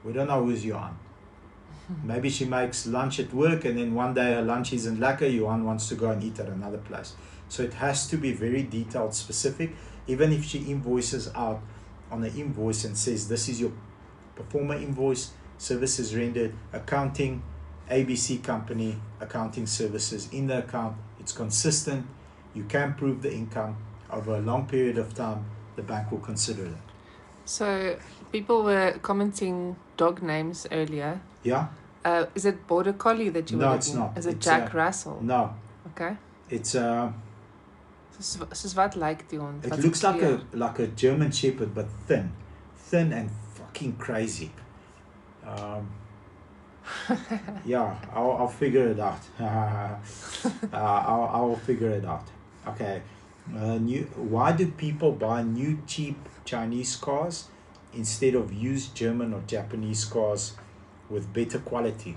we don't know who's Johan. Maybe she makes lunch at work and then one day her lunch isn't lekker, Johan wants to go and eat at another place. So it has to be very detailed, specific. Even if she invoices out on the invoice and says this is your performer invoice, services rendered, accounting, ABC company, accounting services in the account, it's consistent, you can prove the income over a long period of time, the bank will consider that. So people were commenting dog names earlier. Yeah? Is it Border Collie that you were No, looking it's at? not. Is it It's, Jack Russell? No, Okay. it's Soos wat lyk die hond? it Wat looks se kleur? like a German Shepherd, but thin and fucking crazy. Yeah, I'll figure it out. I'll figure it out. Okay. Why do people buy new cheap Chinese cars instead of used German or Japanese cars with better quality?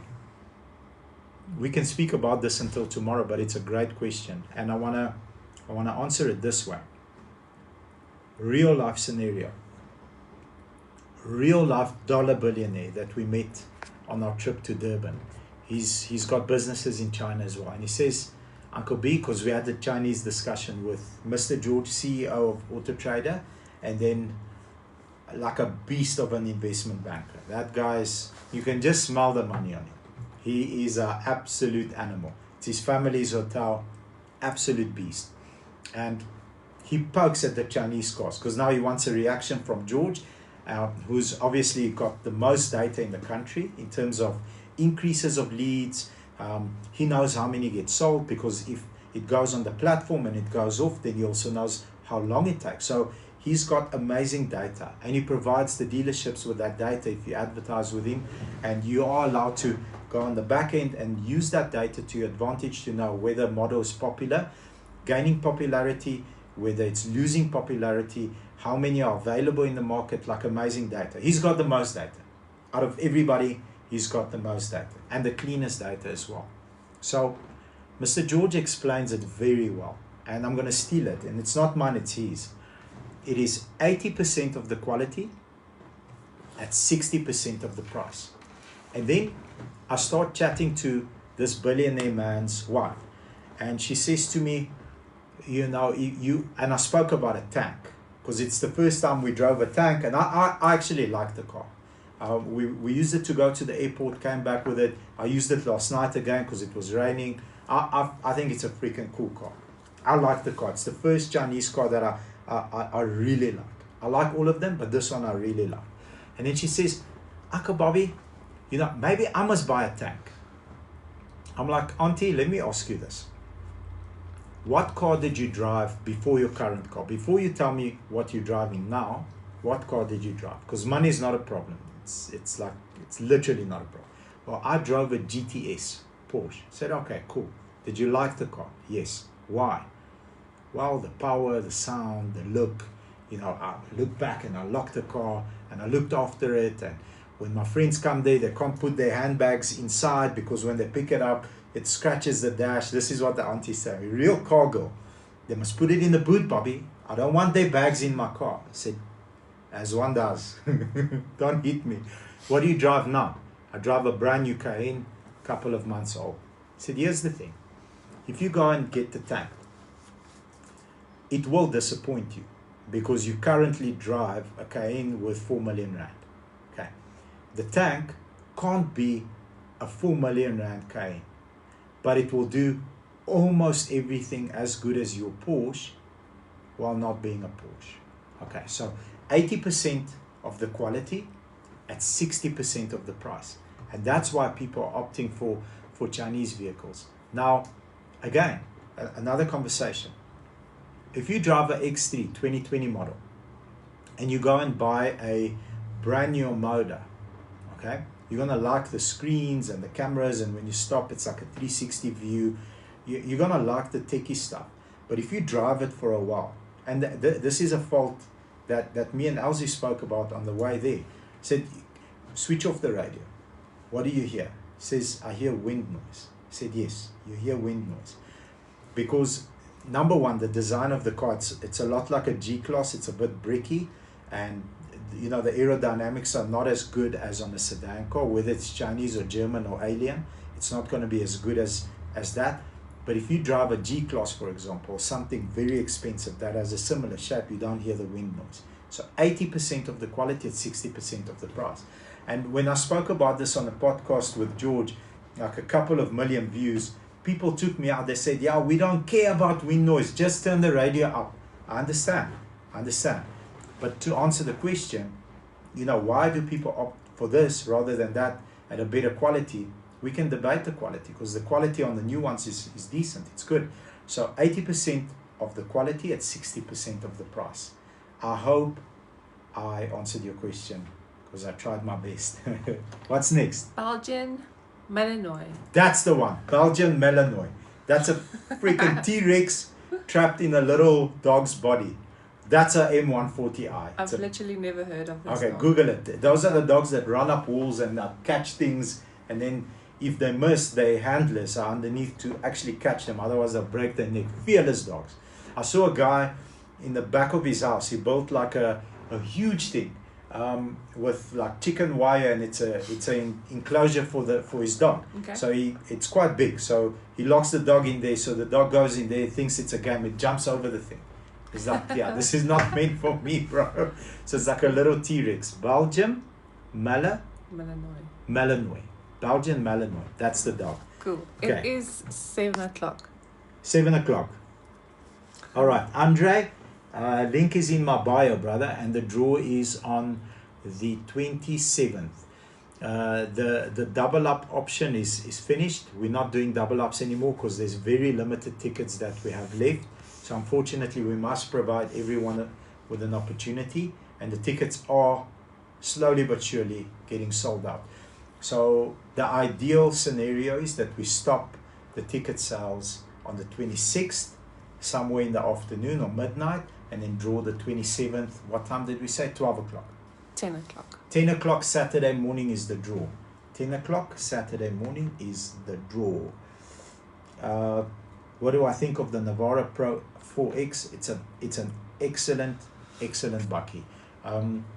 We can speak about this until tomorrow, but it's a great question, and I wanna answer it this way. Real life scenario. Real life dollar billionaire that we met on our trip to Durban. He's got businesses in China as well, and he says, Uncle B, because we had a Chinese discussion with Mr. George, CEO of Auto Trader, and then like a beast of an investment banker. That guy's, you can just smell the money on him. He is an absolute animal. It's his family's hotel, absolute beast. And he pokes at the Chinese cars because now he wants a reaction from George, who's obviously got the most data in the country in terms of increases of leads. He knows how many get sold because if it goes on the platform and it goes off, then he also knows how long it takes. So he's got amazing data, and he provides the dealerships with that data if you advertise with him, and you are allowed to go on the back end and use that data to your advantage to know whether a model is popular, gaining popularity, whether it's losing popularity, how many are available in the market, like amazing data. He's got the most data. Out of everybody, he's got the most data and the cleanest data as well. So Mr. George explains it very well, and I'm going to steal it, and it's not mine, it's his. It is 80% of the quality at 60% of the price. And then I start chatting to this billionaire man's wife, and she says to me, you know, and I spoke about a tank because it's the first time we drove a tank, and I actually like the car. We used it to go to the airport, came back with it. I used it last night again because it was raining. I think it's a freaking cool car. I like the car. It's the first Chinese car that I really like. I like all of them, but this one I really like. And then she says, Uncle Bobby, you know, maybe I must buy a tank. I'm like, Auntie, let me ask you this. What car did you drive before your current car? Before you tell me what you're driving now, what car did you drive? Because money is not a problem. It's literally not a problem. Well, I drove a GTS Porsche. Said, okay, cool. Did you like the car? Yes. Why? Well, the power, the sound, the look. You know, I looked back and I locked the car and I looked after it. And when my friends come there, they can't put their handbags inside because when they pick it up, it scratches the dash. This is what the auntie said. Real cargo. They must put it in the boot, Bobby. I don't want their bags in my car. I said, as one does. Don't hit me. What do you drive now? I drive a brand new Cayenne, couple of months old. I said, here's the thing. If you go and get the tank, it will disappoint you because you currently drive a Cayenne with 4 million rand. Okay. The tank can't be a 4 million rand Cayenne, but it will do almost everything as good as your Porsche while not being a Porsche. Okay, so 80% of the quality at 60% of the price. And that's why people are opting for Chinese vehicles. Now, again, another conversation. If you drive an X3 2020 model and you go and buy a brand new Moda, okay, you're going to like the screens and the cameras, and when you stop, it's like a 360 view. You're going to like the techie stuff. But if you drive it for a while, and this is a fault that me and Elsie spoke about on the way there, said, switch off the radio. What do you hear? Says, I hear wind noise. I said, yes, you hear wind noise. Because number one, the design of the car, it's a lot like a G-Class. It's a bit bricky, and you know, the aerodynamics are not as good as on a sedan car, whether it's Chinese or German or alien. It's not going to be as good as that. But if you drive a G-Class, for example, something very expensive that has a similar shape, you don't hear the wind noise. So 80% of the quality at 60% of the price. And when I spoke about this on a podcast with George, like a couple of million views, people took me out. They said, yeah, we don't care about wind noise. Just turn the radio up. I understand. But to answer the question, you know, why do people opt for this rather than that? at a better quality, we can debate the quality, because the quality on the new ones is decent, it's good. So 80% of the quality at 60% of the price. I hope I answered your question, because I tried my best. What's next? Belgian Malinois. That's the one, Belgian Malinois. That's a freaking T-Rex trapped in a little dog's body. That's a M140i. I've literally never heard of this. Okay, dog. Google it. Those are the dogs that run up walls and catch things, and then if they miss, their handlers are underneath to actually catch them, otherwise they'll break their neck. Fearless dogs. I saw a guy in the back of his house. He built like a huge thing with like chicken wire, and it's an enclosure for his dog. Okay. So it's quite big. So he locks the dog in there. So the dog goes in there, thinks it's a game. It jumps over the thing. It's like, yeah, this is not meant for me, bro. So it's like a little T-Rex. Belgium Malinois. Belgian Malinois. That's the dog. Cool. Okay. It is 7 o'clock. 7 o'clock. All right, Andre, link is in my bio, brother, and the draw is on the 27th. The double up option is finished. We're not doing double ups anymore because there's very limited tickets that we have left. So unfortunately, we must provide everyone with an opportunity, and the tickets are slowly but surely getting sold out. So the ideal scenario is that we stop the ticket sales on the 26th, somewhere in the afternoon or midnight, and then draw the 27th. What time did we say? 12 o'clock. 10 o'clock. 10 o'clock Saturday morning is the draw. 10 o'clock Saturday morning is the draw. What do I think of the Navara Pro 4X? It's an excellent bucky.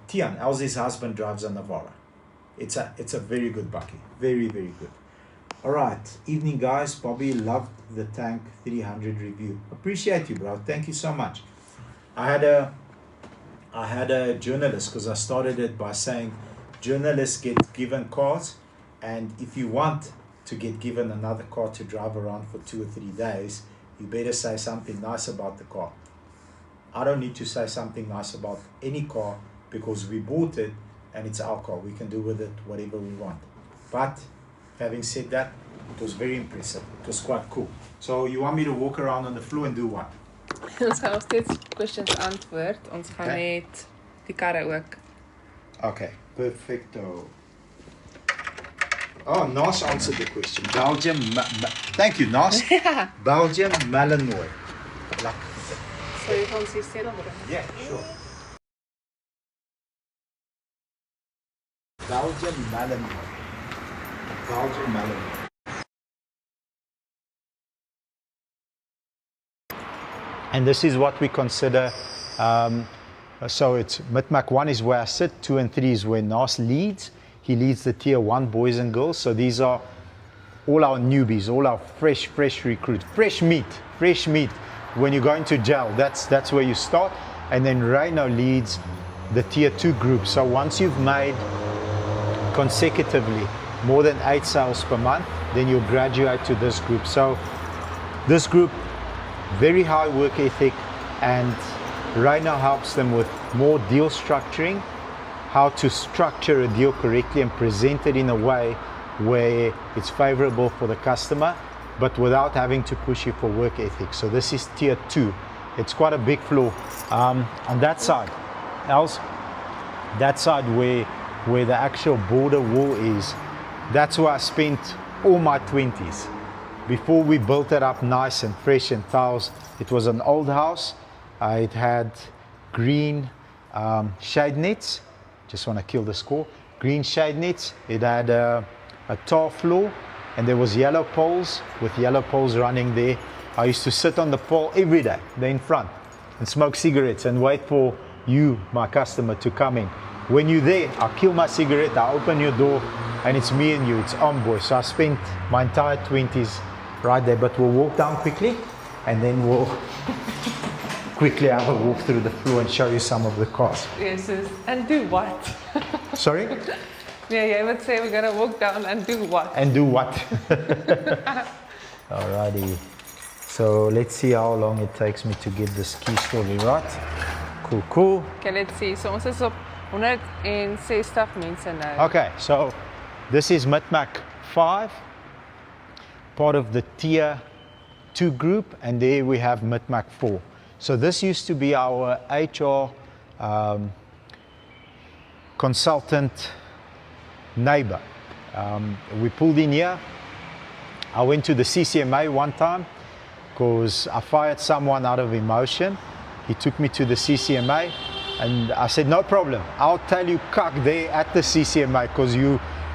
Tian, Elsie's husband, drives a Navara. It's a very good bucky. Very, very good. All right. Evening, guys. Bobby loved the Tank 300 review. Appreciate you, bro. Thank you so much. I had a journalist, because I started it by saying journalists get given cars, and if you want to get given another car to drive around for 2 or 3 days, you better say something nice about the car. I don't need to say something nice about any car, because we bought it and it's our car. We can do with it whatever we want. But having said that, it was very impressive. It was quite cool. So you want me to walk around on the floor and do what? Ons gaan nog steeds questions antwoord. Ons gaan net die karre ook. Okay, perfecto. Oh, Nas answered the question. Belgium, thank you, Nas. Belgium Malinois. So you gaan ons hier Yeah, sure. Belgium Malinois. Belgium Malinois. And this is what we consider, so it's Mitmac 1 is where I sit, 2 and 3 is where Nas leads. He leads the tier 1 boys and girls. So these are all our newbies, all our fresh recruits, fresh meat. When you go into gel, that's where you start. And then Reino leads the tier 2 group. So once you've made consecutively more than 8 sales per month, then you'll graduate to this group. So this group, very high work ethic, and Reino helps them with more deal structuring, how to structure a deal correctly and present it in a way where it's favorable for the customer, but without having to push you for work ethic. So this is tier 2. It's quite a big floor. On that side, that side where the actual border wall is, that's where I spent all my 20s. Before we built it up nice and fresh and tiles, it was an old house. It had green shade nets. Just want to kill the score. Green shade nets. It had a tar floor, and there was yellow poles with yellow poles running there. I used to sit on the pole every day, there in front, and smoke cigarettes and wait for you, my customer, to come in. When you're there, I kill my cigarette, I open your door, and it's me and you, it's on, boy. So I spent my entire 20s right there, but we'll walk down quickly, and then we'll quickly have a walk through the floor and show you some of the cars. Yes, and do what? Sorry? Yeah, I would say we're gonna walk down and do what? And do what? Alrighty. So let's see how long it takes me to get this key story right. Cool. Okay, let's see. So ons is op 160 mense nou. Okay, so This is Mitmac 5, part of the Tier 2 group, and there we have Mitmac 4. So this used to be our HR consultant neighbor. We pulled in here. I went to the CCMA one time because I fired someone out of emotion. He took me to the CCMA and I said, no problem, I'll tell you cuck there at the CCMA because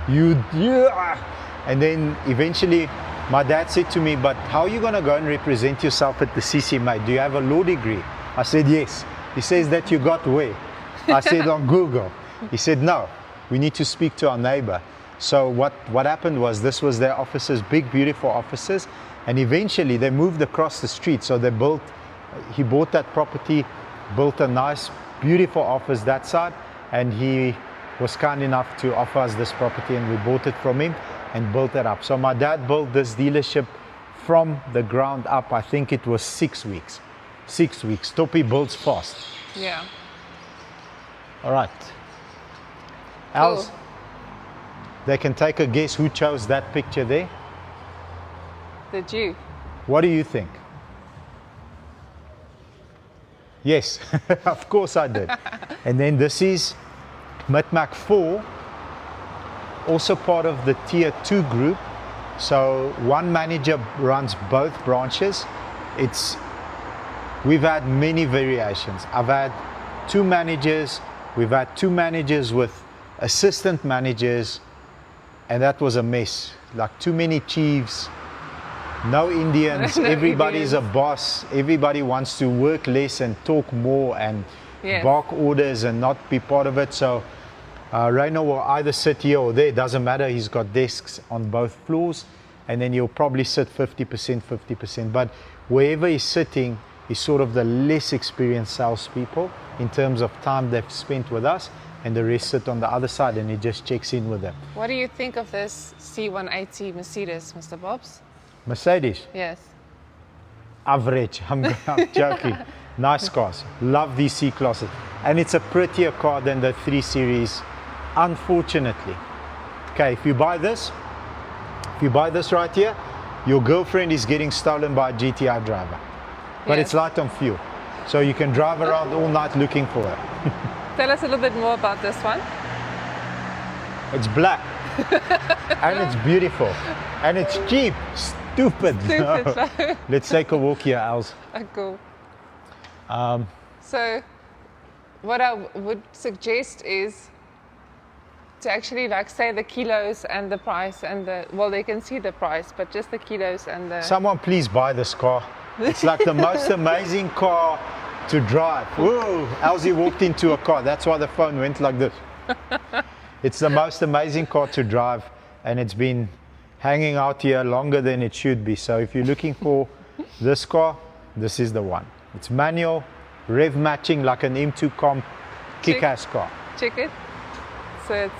yeah. And then eventually my dad said to me, but how are you going to go and represent yourself at the CCMA? Do you have a law degree? I said, yes. He says that you got where? I said, on Google. He said, no, we need to speak to our neighbor. So what happened was, this was their offices, big, beautiful offices, and eventually they moved across the street. So he bought that property, built a nice, beautiful office that side, and he was kind enough to offer us this property, and we bought it from him and built it up. So my dad built this dealership from the ground up. I think it was 6 weeks. 6 weeks. Toppie builds fast. Yeah. All right. Els, they can take a guess who chose that picture there. Did you? What do you think? Yes, of course I did. And then this is Mitmac 4, also part of the Tier 2 group. So one manager runs both branches. We've had many variations. I've had 2 managers. We've had 2 managers with assistant managers, and that was a mess. Like too many chiefs, no Indians, everybody's a boss, everybody wants to work less and talk more and bark orders and not be part of it. So Reino will either sit here or there, it doesn't matter, he's got desks on both floors, and then he'll probably sit 50%, 50%. But wherever he's sitting is sort of the less experienced salespeople in terms of time they've spent with us, and the rest sit on the other side and he just checks in with them. What do you think of this C180 Mercedes, Mr. Bobs? Mercedes? Yes. Average. I'm joking. Nice cars. Love these C-classes. And it's a prettier car than the 3 Series, unfortunately. Okay, if you buy this right here, your girlfriend is getting stolen by a GTI driver. But it's light on fuel. So you can drive around all night looking for her. Tell us a little bit more about this one. It's black. And it's beautiful. And it's cheap. Stupid. No. Let's take a walk here, Els. Cool. So what I would suggest is to actually say the kilos and the price and they can see the price, but just the kilos and the... Someone please buy this car. It's like the most amazing car to drive. Whoa, Elsie walked into a car. That's why the phone went like this. It's the most amazing car to drive, and it's been hanging out here longer than it should be. So if you're looking for this car, this is the one. It's manual, rev matching like an M2 comp, kick-ass car. Check it. So it's...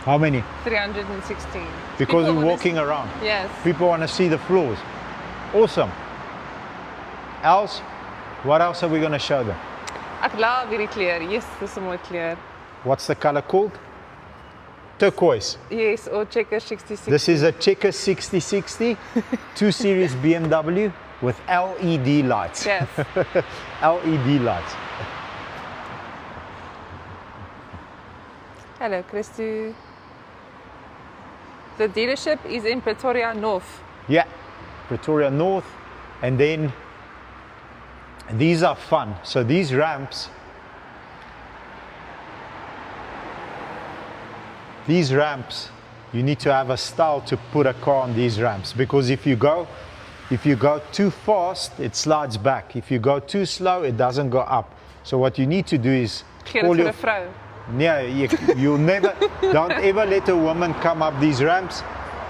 How many? 316. Because we're walking around. Yes. People want to see the floors. Awesome. Els, what else are we going to show them? Ek love hierdie kleur. Yes, dis 'n mooi kleur. What's the color called? Turquoise. Yes, or Checker 6060. This is a Checker 6060, 2 Series BMW with LED lights. Yes. LED lights. Hello, Christy. The dealership is in Pretoria North. Yeah, Pretoria North. And then these are fun. So these ramps, you need to have a style to put a car on these ramps, because if you go too fast, it slides back. If you go too slow, it doesn't go up. So what you need to do is call your vrou. Yeah, you'll never, don't ever let a woman come up these ramps.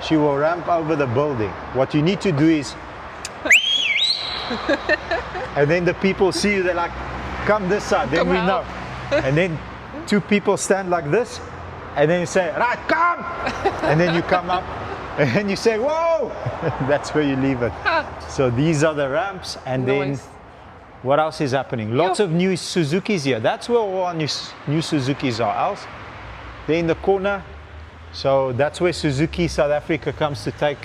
She will ramp over the building. What you need to do is, and then the people see you, they're like, come this side, then we know. And then 2 people stand like this, and then you say, right, come! And then you come up, and then you say, whoa! That's where you leave it. So these are the ramps, and then what else is happening? Lots of new Suzukis here. That's where all our new Suzukis are, else. There in the corner, So that's where Suzuki South Africa comes to take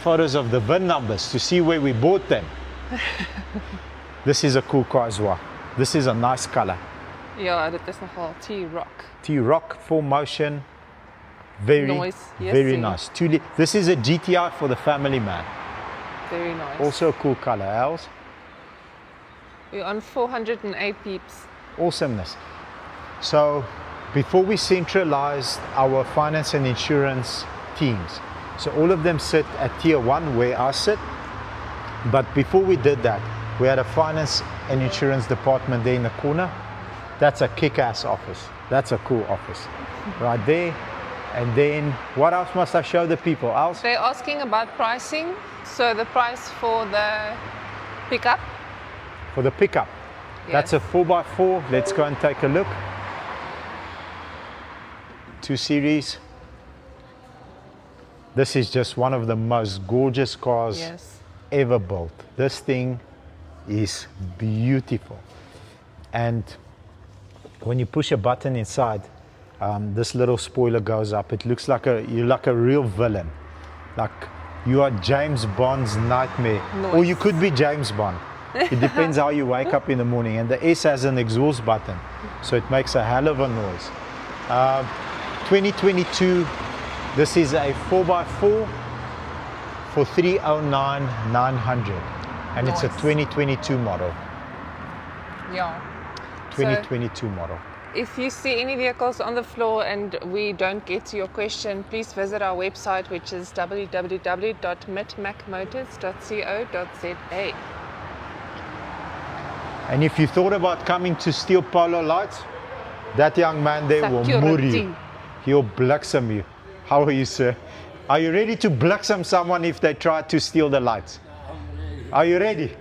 photos of the VIN numbers to see where we bought them. This is a cool car as well. This is a nice color. Ja, dit is nogal T-Rock. T-Rock, 4Motion, very, Nice. Yes, very see. nice. This is a GTI for the family man. Very nice. Also a cool color, Els. We're on 408 peeps. Awesomeness. So before we centralized our finance and insurance teams, so all of them sit at tier 1 where I sit, but before we did that, we had a finance and insurance department there in the corner. That's a kick-ass office. That's a cool office right there. And then what else must I show the people? Els? They're asking about pricing. So the price for the pickup. For the pickup. That's a 4x4. Let's go and take a look. 2 Series. This is just one of the most gorgeous cars ever built. This thing is beautiful. And when you push a button inside, this little spoiler goes up. It looks like you're like a real villain. Like you are James Bond's nightmare. Nice. Or you could be James Bond. It depends how you wake up in the morning. And the S has an exhaust button, so it makes a hell of a noise. 2022, this is a 4x4 for 309,900. And it's a 2022 model. Yeah. 2022 model. If you see any vehicles on the floor and we don't get to your question, please visit our website, which is www.mitmacmotors.co.za. And if you thought about coming to steal polo lights, that young man there will murder you. He'll bliksem you. How are you, sir? Are you ready to bliksem someone if they try to steal the lights? Are you ready?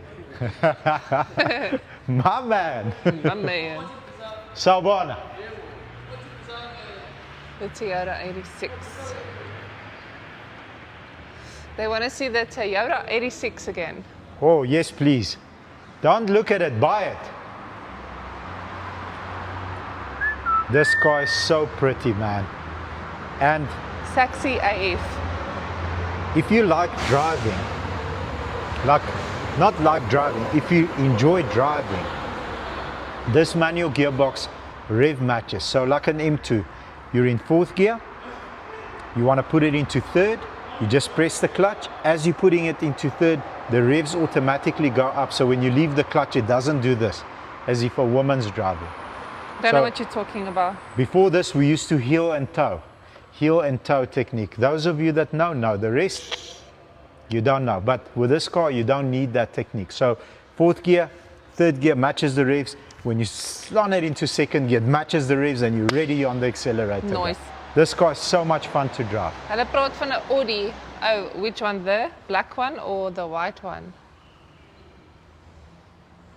My man. My man. Salbona. The Toyota 86. They want to see the Toyota 86 again. Oh, yes, please. Don't look at it, buy it. This car is so pretty, man. And Sexy AF. if you like driving, not like driving, if you enjoy driving, this manual gearbox rev matches. So like an M2, you're in 4th gear, you want to put it into 3rd, you just press the clutch. As you're putting it into 3rd, the revs automatically go up. So when you leave the clutch, it doesn't do this, as if a woman's driving. Don't know what you're talking about. Before this, we used to heel and toe technique. Those of you that know. The rest, you don't know. But with this car, you don't need that technique. So 4th gear, 3rd gear matches the revs. When you slant it into 2nd gear, it matches the revs and you're ready on the accelerator. Nice. This car is so much fun to drive. Hulle praat van 'n Audi. Oh, which one? The black one or the white one?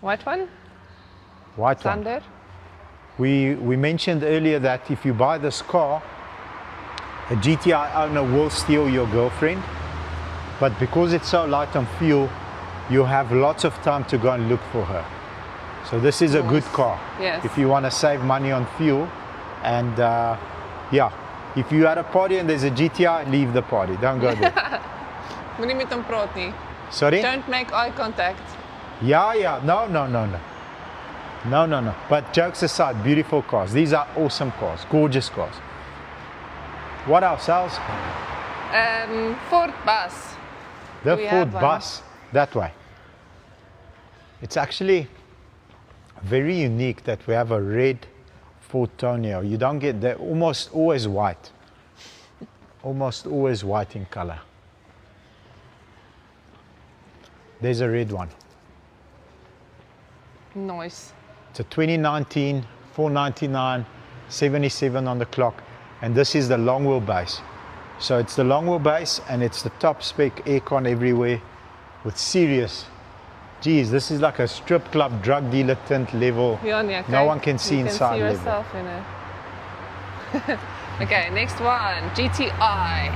White one? White one. Thunder? We mentioned earlier that if you buy this car, a GTI owner will steal your girlfriend. But because it's so light on fuel, you have lots of time to go and look for her. So this is a good car. Yes. If you want to save money on fuel. And yeah, if you're at a party and there's a GTI, leave the party. Don't go there. Moenie met hom praat nie. Sorry? Don't make eye contact. Yeah. No. But jokes aside, beautiful cars. These are awesome cars, gorgeous cars. What else? Ford bus. The We Ford have one. bus, that way. It's actually very unique that we have a red Ford Tonio. You don't get, they're almost always white. Almost always white in color. There's a red one. Nice. It's a 2019, 499, 77 on the clock. And this is the long wheelbase. So it's the long wheelbase and it's the top spec aircon everywhere with serious, geez, this is like a strip club drug dealer tint level. Ja, nee, No kyk, one can see you inside can see level. yourself in it. Okay, next one. GTI.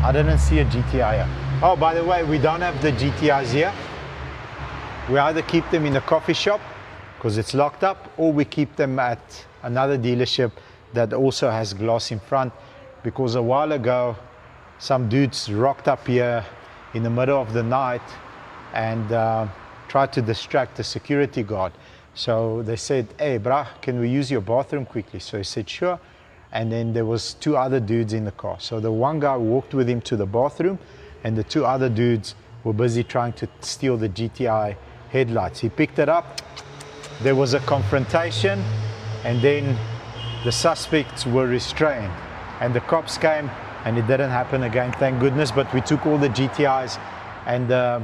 I didn't see a GTI here. Oh, by the way, we don't have the GTIs here. We either keep them in the coffee shop because it's locked up, or we keep them at another dealership that also has glass in front. because a while ago some dudes rocked up here in the middle of the night and tried to distract the security guard. So they said, hey brah, can we use your bathroom quickly? So he said sure, and then there was 2 other dudes in the car. So the one guy walked with him to the bathroom and the 2 other dudes were busy trying to steal the GTI headlights. He picked it up, there was a confrontation, and then the suspects were restrained and the cops came, and it didn't happen again, thank goodness. But we took all the GTIs and the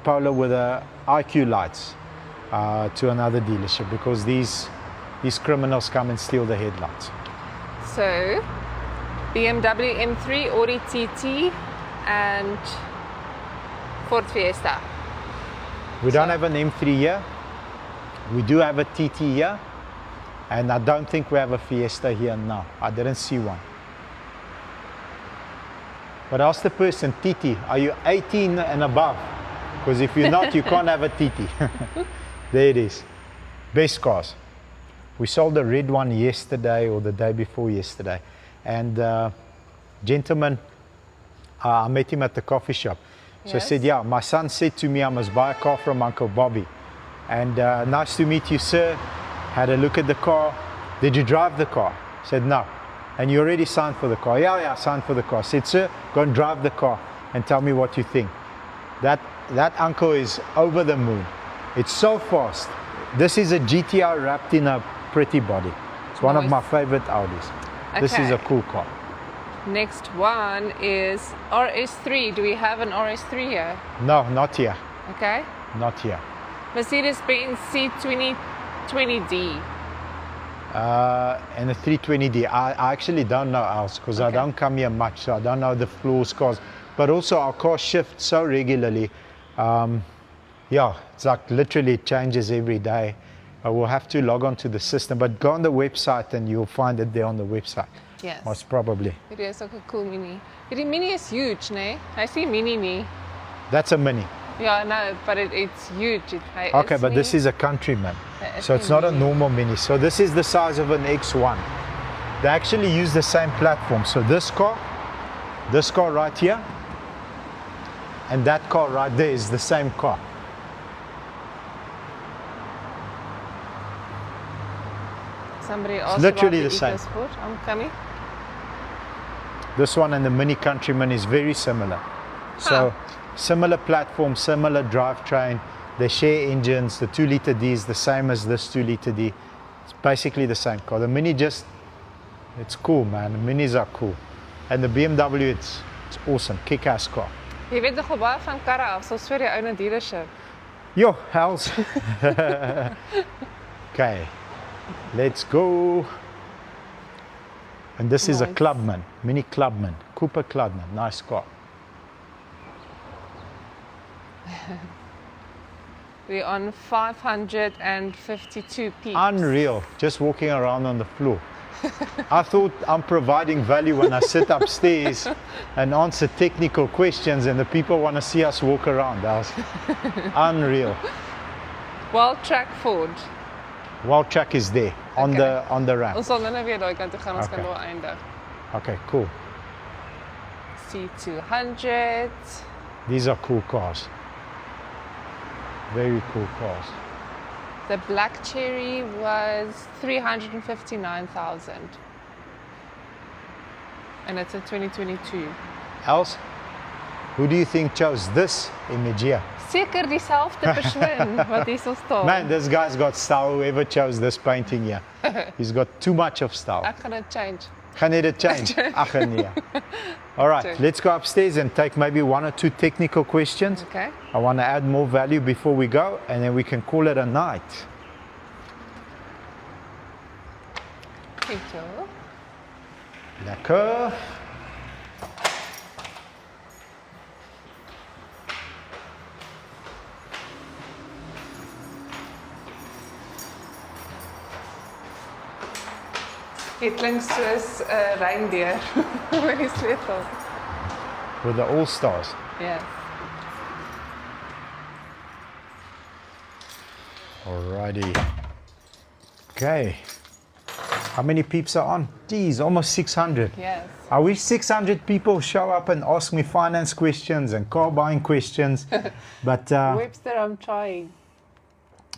Polo with the IQ lights to another dealership, because these criminals come and steal the headlights. So, BMW M3, Audi TT, and Ford Fiesta. We don't have an M3 here. We do have a TT here, and I don't think we have a Fiesta here now. I didn't see one. But ask the person, TT, are you 18 and above? Because if you're not, you can't have a TT. There it is. Best cars. We sold the red one yesterday or the day before yesterday. And gentleman, I met him at the coffee shop. So Yes. I said, yeah, my son said to me I must buy a car from Uncle Bobby. And nice to meet you, sir. Had a look at the car. Did you drive the car? Said, no. And you already signed for the car? Yeah, I signed for the car. Said, sir, go and drive the car and tell me what you think. That uncle is over the moon. It's so fast. This is a GTR wrapped in a pretty body. It's one of Nice. my favorite Audis. This is Okay. a cool car. Next one is RS3. Do we have an RS3 here? No, not here. Okay. Not here. Mercedes-Benz C2020D. And a 320D. I actually don't know else, because I Okay. don't come here much, so I don't know the floors cars. But also our car shifts so regularly. Yeah, it's like literally it changes every day. We'll have to log on to the system, but go on the website and you'll find it there on the website. Yes. Most probably. Hierdie is ook 'n cool mini. Hierdie mini is huge, né? Hy sê mini nie. That's a Mini. Ja, no, but it's huge. Hy Okay, is but nie- this is a Countryman. Hy is So it's nie not a mini. normal Mini. So this is the size of an X1. They actually use the same platform. So this car right here, and that car right there is the same car. Somebody asked literally about the same. EcoSport. I'm coming. This one and the Mini Countryman is very similar. So similar platform, similar drivetrain. They share engines. The 2-liter D is the same as this 2-liter D. It's basically the same car. The Mini it's cool, man. The Minis are cool. And the BMW, it's awesome. Kick-ass car. Jy weet nog baie van karre af, so swer jy ou na dealership. Yo, how's? Okay, let's go. And this is a Nice. Clubman, Mini Clubman, Cooper Clubman, nice car. We're on 552 peaks. Unreal, just walking around on the floor. I thought I'm providing value when I sit upstairs and answer technical questions, and the people want to see us walk around. That was unreal. Well track Ford. Wild track is there on Okay. the ramp. Ons sal nou weer daai kant toe gaan, ons kan Okay. daar eindig. Okay, cool. C200. These are cool cars. Very cool cars. The black cherry was 359,000. And it's a 2022. Else, who do you think chose this image here? Seker dieselfde persoon wat hier so staan. Man, this guy's got style, whoever chose this painting here. He's got too much of style. Ek gaan dit change. Gaan jy dit change? Ach nee. All right, Change. let's go upstairs and take maybe 1 or 2 technical questions. Okay. I want to add more value before we go, and then we can call it a night. Thank you. Lekker. Dit klink soos 'n reindeer met die sleutel. With the All-Stars. Yes. Alrighty. Okay. How many peeps are on? Geez, almost 600. Yes. I wish 600 people show up and ask me finance questions and car buying questions. But Webster, I'm trying.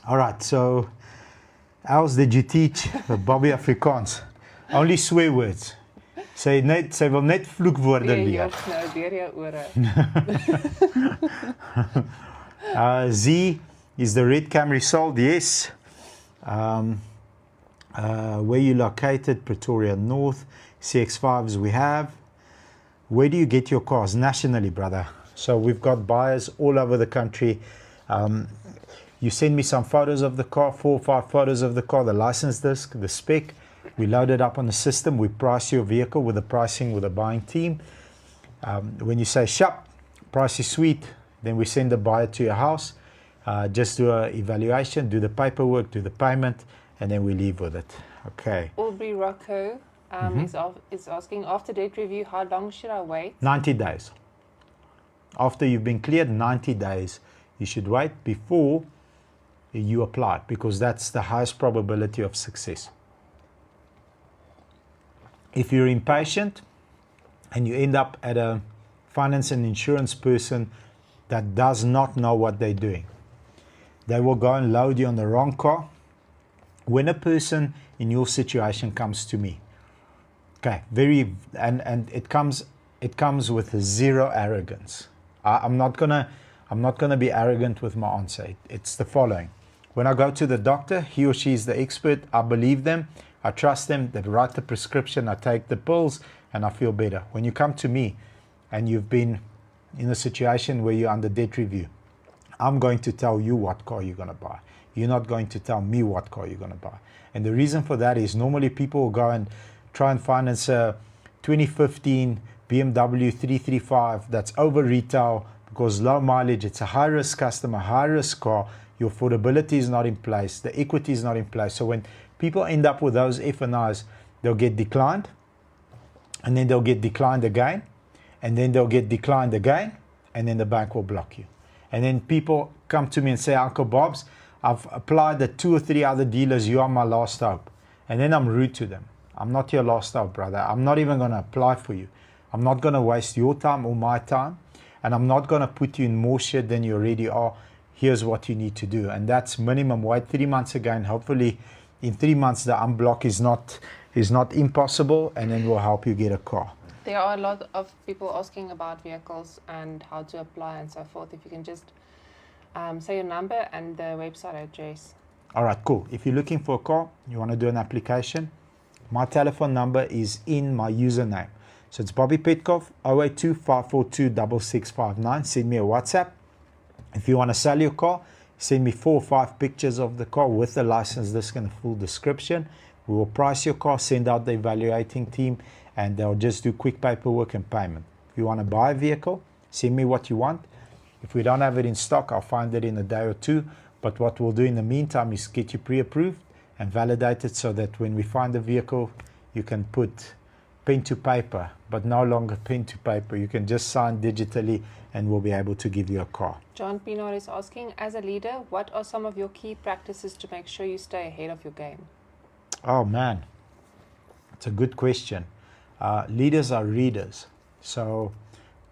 all right, so else did you teach Bobby Afrikaans? Only swear words. Sy wil net vloekwoorde leer. Z is the red Camry sold? Yes. Where you located? Pretoria North. CX5s we have. Where do you get your cars? Nationally, brother. So we've got buyers all over the country. You send me some photos of the car, 4 or 5 photos of the car, the license disc, the spec. We load it up on the system. We price your vehicle with the pricing with the buying team. When you say shop, price is sweet, then we send the buyer to your house. Just do an evaluation, do the paperwork, do the payment, and then we leave with it. Okay. Aubrey Rocco is asking, after debt review, how long should I wait? 90 days. After you've been cleared, 90 days, you should wait before you apply, because that's the highest probability of success. If you're impatient and you end up at a finance and insurance person that does not know what they're doing, they will go and load you on the wrong car. When a person in your situation comes to me, okay, and it comes with zero arrogance. I'm not gonna be arrogant with my answer. It's the following: when I go to the doctor, he or she is the expert. I believe them. I trust them. They write the prescription. I take the pills, and I feel better. When you come to me, and you've been in a situation where you're under debt review, I'm going to tell you what car you're going to buy. You're not going to tell me what car you're going to buy. And the reason for that is normally people will go and try and finance a 2015 BMW 335 that's over retail because low mileage. It's a high-risk customer, high-risk car. Your affordability is not in place. The equity is not in place. So when people end up with those F&Is, they'll get declined, and then they'll get declined again, and then they'll get declined again, and then the bank will block you. And then people come to me and say, Uncle Bob's, I've applied at 2 or 3 other dealers. You are my last hope. And then I'm rude to them. I'm not your last hope, brother. I'm not even going to apply for you. I'm not going to waste your time or my time, and I'm not going to put you in more shit than you already are. Here's what you need to do. And that's minimum. Wait 3 months again. Hopefully in 3 months the unblock is not impossible, and then we'll help you get a car. There are a lot of people asking about vehicles and how to apply and so forth. If you can just say your number and the website address. All right, cool. If you're looking for a car, you want to do an application, my telephone number is in my username. So it's Bobby Petkov, 082 542 6659. Send me a WhatsApp. If you want to sell your car, send me 4 or 5 pictures of the car with the license disc and a full description. We will price your car, send out the evaluating team, and they'll just do quick paperwork and payment. If you want to buy a vehicle, send me what you want. If we don't have it in stock, I'll find it in a day or 2. But what we'll do in the meantime is get you pre-approved and validate it so that when we find the vehicle, you can put pen to paper, but no longer pen to paper. You can just sign digitally and we'll be able to give you a car. John Pinar is asking, as a leader, what are some of your key practices to make sure you stay ahead of your game? Oh man, it's a good question. Leaders are readers. So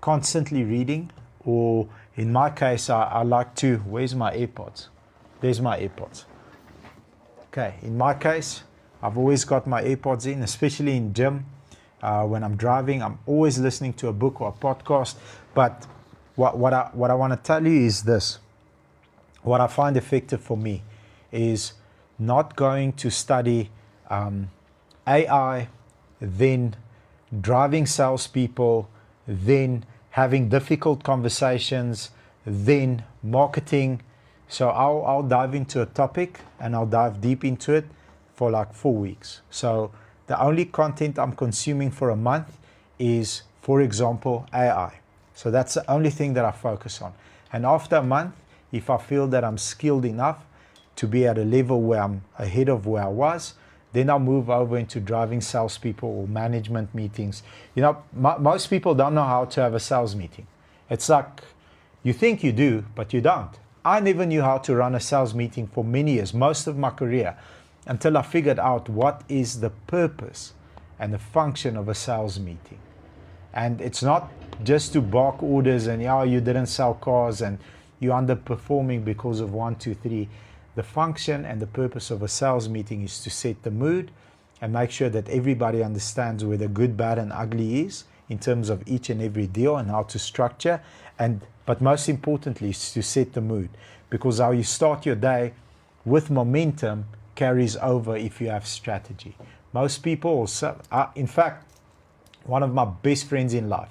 constantly reading, or in my case, I like to, where's my AirPods? There's my AirPods. Okay, in my case, I've always got my AirPods in, especially in gym. When I'm driving, I'm always listening to a book or a podcast. But what I want to tell you is this. What I find effective for me is not going to study AI, then driving salespeople, then having difficult conversations, then marketing. So I'll dive into a topic and I'll dive deep into it for like 4 weeks. So the only content I'm consuming for a month is, for example, AI. So that's the only thing that I focus on. And after a month, if I feel that I'm skilled enough to be at a level where I'm ahead of where I was, then I'll move over into driving salespeople or management meetings. You know, most people don't know how to have a sales meeting. It's like, you think you do, but you don't. I never knew how to run a sales meeting for many years, most of my career. until I figured out what is the purpose and the function of a sales meeting. And it's not just to bark orders and, yeah, you didn't sell cars and you're underperforming because of 1, 2, 3. The function and the purpose of a sales meeting is to set the mood and make sure that everybody understands where the good, bad, and ugly is in terms of each and every deal and how to structure. But most importantly is to set the mood, because how you start your day with momentum carries over if you have strategy. Most people, in fact, one of my best friends in life,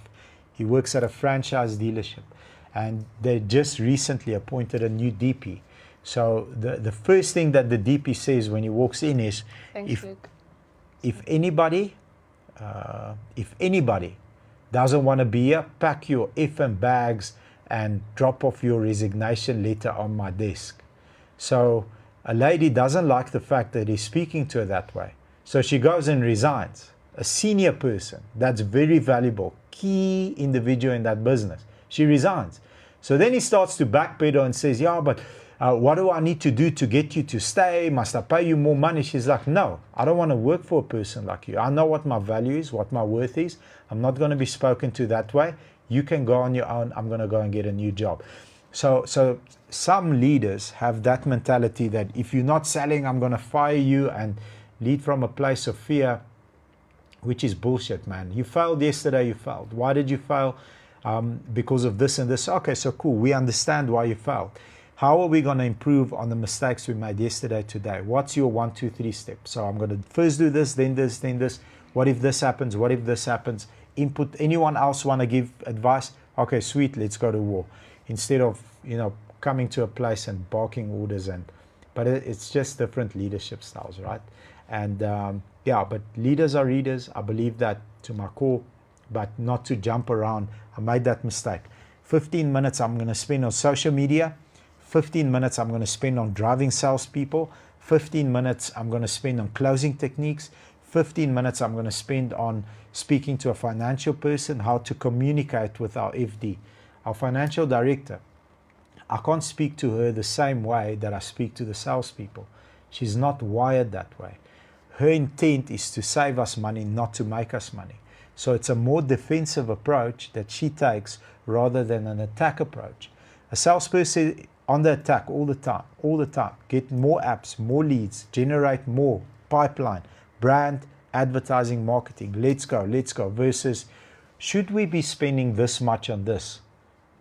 he works at a franchise dealership, and they just recently appointed a new DP. So the first thing that the DP says when he walks in is, Thanks, Luke. if anybody doesn't want to be here, pack your effing bags and drop off your resignation letter on my desk. So a lady doesn't like the fact that he's speaking to her that way. So she goes and resigns. A senior person that's very valuable, key individual in that business, she resigns. So then he starts to backpedal and says, yeah, but what do I need to do to get you to stay? Must I pay you more money? She's like, no, I don't want to work for a person like you. I know what my value is, what my worth is. I'm not going to be spoken to that way. You can go on your own. I'm going to go and get a new job. So some leaders have that mentality that if you're not selling, I'm going to fire you, and lead from a place of fear, which is bullshit, man. You failed yesterday, you failed. Why did you fail? Because of this and this. Okay, so cool. We understand why you failed. How are we going to improve on the mistakes we made yesterday, today? What's your 1, 2, 3 steps? So I'm going to first do this, then this, then this. What if this happens? What if this happens? Input. Anyone else want to give advice? Okay, sweet, let's go to war. Instead of, coming to a place and barking orders. But it's just different leadership styles, right? And but leaders are readers. I believe that to my core, but not to jump around. I made that mistake. 15 minutes I'm going to spend on social media. 15 minutes I'm going to spend on driving salespeople. 15 minutes I'm going to spend on closing techniques. 15 minutes I'm going to spend on speaking to a financial person, how to communicate with our FD, our financial director. I can't speak to her the same way that I speak to the salespeople. She's not wired that way. Her intent is to save us money, not to make us money. So it's a more defensive approach that she takes rather than an attack approach. A salesperson on the attack all the time. Get more apps, more leads, generate more pipeline, brand, advertising, marketing. Let's go. Versus, should we be spending this much on this?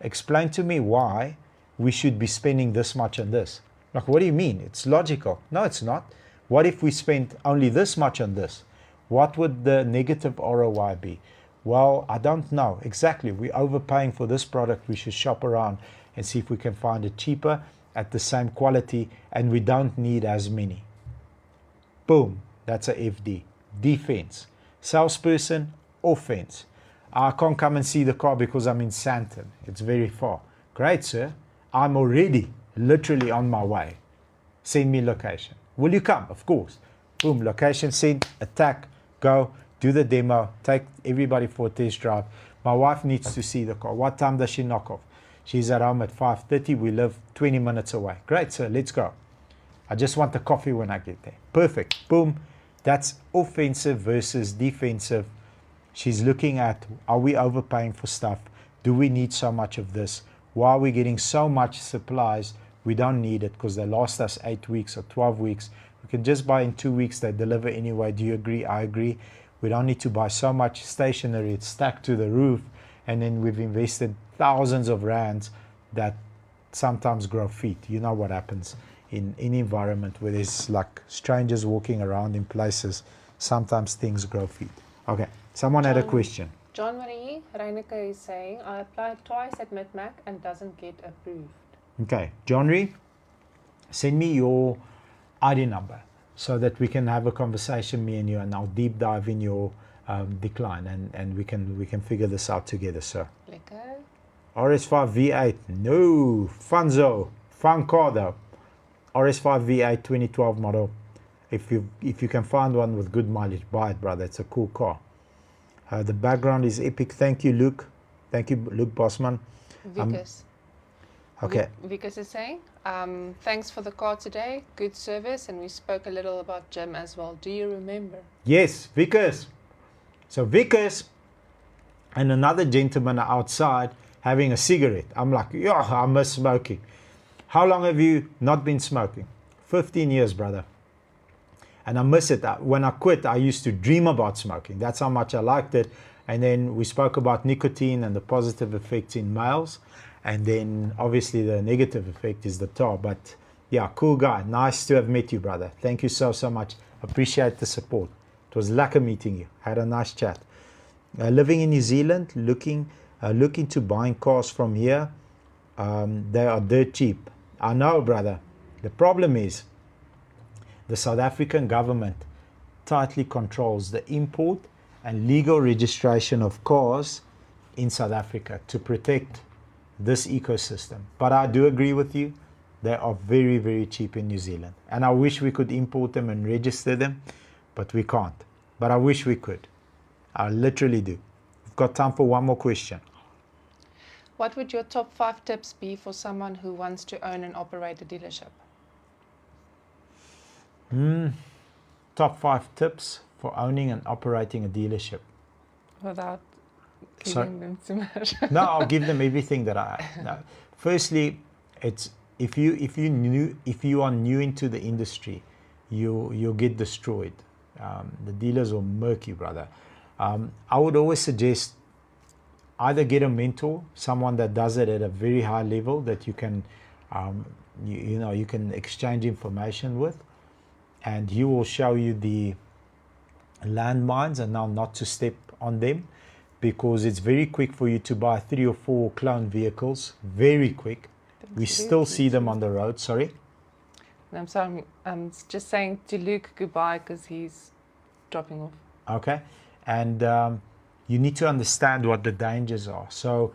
Explain to me why we should be spending this much on this. Like, what do you mean? It's logical. No, it's not. What if we spent only this much on this? What would the negative ROI be? Well, I don't know. Exactly. We're overpaying for this product. We should shop around and see if we can find it cheaper at the same quality, and we don't need as many. Boom. That's a FD. Defense. Salesperson, offense. I can't come and see the car because I'm in Sandton. It's very far. Great, sir. I'm already literally on my way. Send me location. Will you come? Of course. Boom, location sent, attack, go, do the demo, take everybody for a test drive. My wife needs to see the car. What time does she knock off? She's at home at 5:30. We live 20 minutes away. Great, sir, let's go. I just want the coffee when I get there. Perfect. Boom. That's offensive versus defensive. She's looking at, are we overpaying for stuff? Do we need so much of this? Why are we getting so much supplies? We don't need it because they last us 8 weeks or 12 weeks. We can just buy in 2 weeks. They deliver anyway. Do you agree? I agree. We don't need to buy so much stationery. It's stacked to the roof. And then we've invested thousands of rands that sometimes grow feet. You know what happens in any environment where there's like strangers walking around in places. Sometimes things grow feet. Okay. Someone had a question. John Marie Reineke is saying, I applied twice at MidMac and doesn't get approved. Okay, John Marie, send me your ID number so that we can have a conversation, me and you, and I'll deep dive in your decline and we can figure this out together, sir. Lekker. RS5 V8, no, Funzo, fun car though. RS5 V8 2012 model. If you can find one with good mileage, buy it, brother. It's a cool car. The background is epic. Thank you, Luke. Thank you, Luke Bosman. Vickers. Okay. Vikas is saying, thanks for the car today. Good service, and we spoke a little about Jim as well. Do you remember? Yes, Vickers. So Vickers and another gentleman are outside having a cigarette. I'm like, yeah, I miss smoking. How long have you not been smoking? 15 years, brother. And I miss it. When I quit, I used to dream about smoking. That's how much I liked it. And then we spoke about nicotine and the positive effects in males. And then obviously the negative effect is the tar. But yeah, cool guy. Nice to have met you, brother. Thank you so much. Appreciate the support. It was lekker meeting you. Had a nice chat. Living in New Zealand, looking to buying cars from here. They are dirt cheap. I know, brother. The problem is the South African government tightly controls the import and legal registration of cars in South Africa to protect this ecosystem. But I do agree with you, they are very, very cheap in New Zealand. And I wish we could import them and register them, but we can't. But I wish we could. I literally do. We've got time for one more question. What would your top 5 tips be for someone who wants to own and operate a dealership? Top 5 tips for owning and operating a delership. Without giving them too much. No, I'll give them everything that I know. Firstly, it's if you are new into the industry, you'll get destroyed. The dealers are murky, brother. I would always suggest either get a mentor, someone that does it at a very high level that you can you can exchange information with, and he will show you the landmines and now not to step on them, because it's very quick for you to buy 3 or 4 clone vehicles, very quick. We still see them on the road. Sorry? I'm sorry, I'm just saying to Luke goodbye because he's dropping off. Okay. And you need to understand what the dangers are. So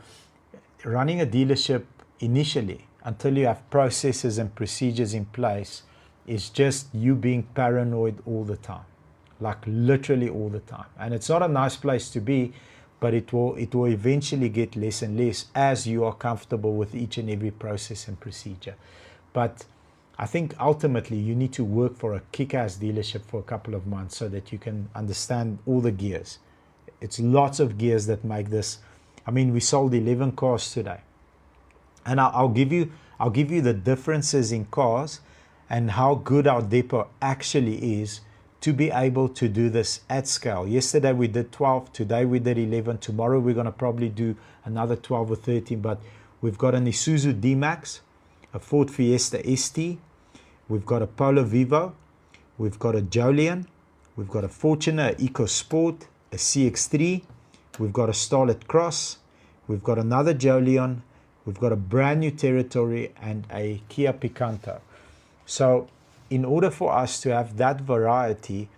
running a dealership initially, until you have processes and procedures in place, is just you being paranoid all the time, like literally all the time. And it's not a nice place to be, but it will eventually get less and less as you are comfortable with each and every process and procedure. But I think ultimately you need to work for a kick-ass dealership for a couple of months so that you can understand all the gears. It's lots of gears that make this. I mean, we sold 11 cars today, and I'll give you the differences in cars and how good our depot actually is to be able to do this at scale. Yesterday we did 12, today we did 11, tomorrow we're going to probably do another 12 or 13, but we've got an Isuzu D-Max, a Ford Fiesta ST, we've got a Polo Vivo, we've got a Jolion, we've got a Fortuner EcoSport, a CX-3, we've got a Starlet Cross, we've got another Jolion, we've got a brand new Territory and a Kia Picanto. So in order for us to have that variety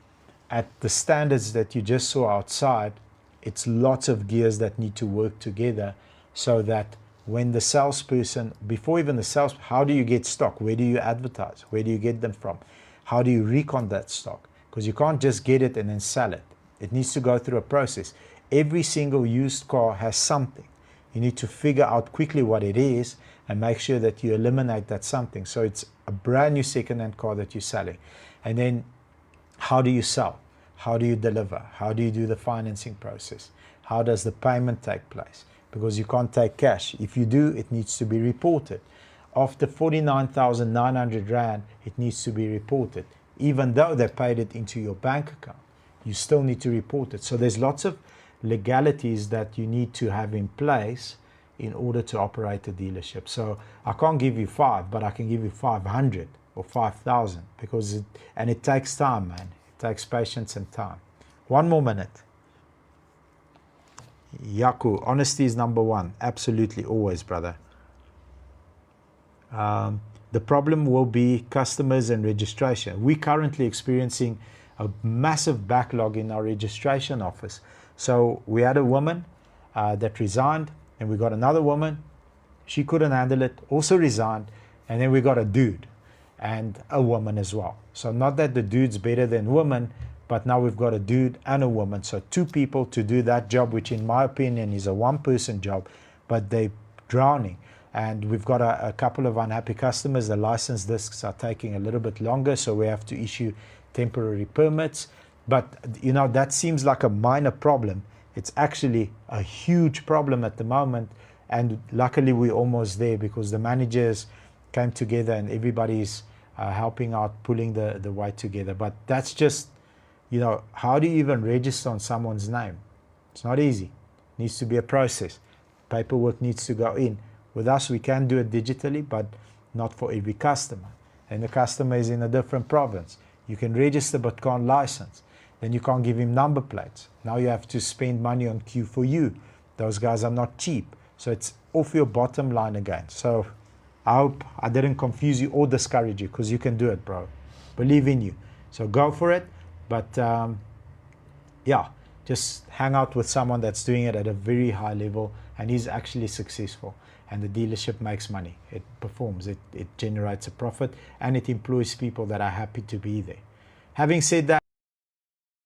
at the standards that you just saw outside, it's lots of gears that need to work together so that when the salesperson, before even the sales, how do you get stock? Where do you advertise? Where do you get them from? How do you recon that stock? Because you can't just get it and then sell it. It needs to go through a process. Every single used car has something. You need to figure out quickly what it is and make sure that you eliminate that something. So it's a brand new second-hand car that you're selling. And then how do you sell? How do you deliver? How do you do the financing process? How does the payment take place? Because you can't take cash. If you do, it needs to be reported. After 49,900 Rand, it needs to be reported. Even though they paid it into your bank account, you still need to report it. So there's lots of legalities that you need to have in place in order to operate a dealership. So I can't give you 5, but I can give you 500 or 5,000 because it takes time, man. It takes patience and time. 1 more minute. Yaku, honesty is number 1. Absolutely, always, brother. The problem will be customers and registration. We're currently experiencing a massive backlog in our registration office. So we had a woman that resigned, and we got another woman. She couldn't handle it, also resigned. And then we got a dude and a woman as well. So not that the dude's better than woman, but now we've got a dude and a woman. So 2 people to do that job, which in my opinion is a 1-person job, but they're drowning. and we've got a couple of unhappy customers. The license discs are taking a little bit longer, so we have to issue temporary permits. But you know, that seems like a minor problem. It's actually a huge problem at the moment, and luckily we're almost there because the managers came together and everybody's helping out, pulling the weight together. But that's just, you know, how do you even register on someone's name? It's not easy. It needs to be a process. Paperwork needs to go in. With us, we can do it digitally, but not for every customer. And the customer is in a different province. You can register but can't license. Then you can't give him number plates. Now you have to spend money on Q4U. Those guys are not cheap. So it's off your bottom line again. So I hope I didn't confuse you or discourage you, because you can do it, bro. Believe in you. So go for it. But yeah, just hang out with someone that's doing it at a very high level and he's actually successful. And the dealership makes money. It performs. It generates a profit and it employs people that are happy to be there. Having said that,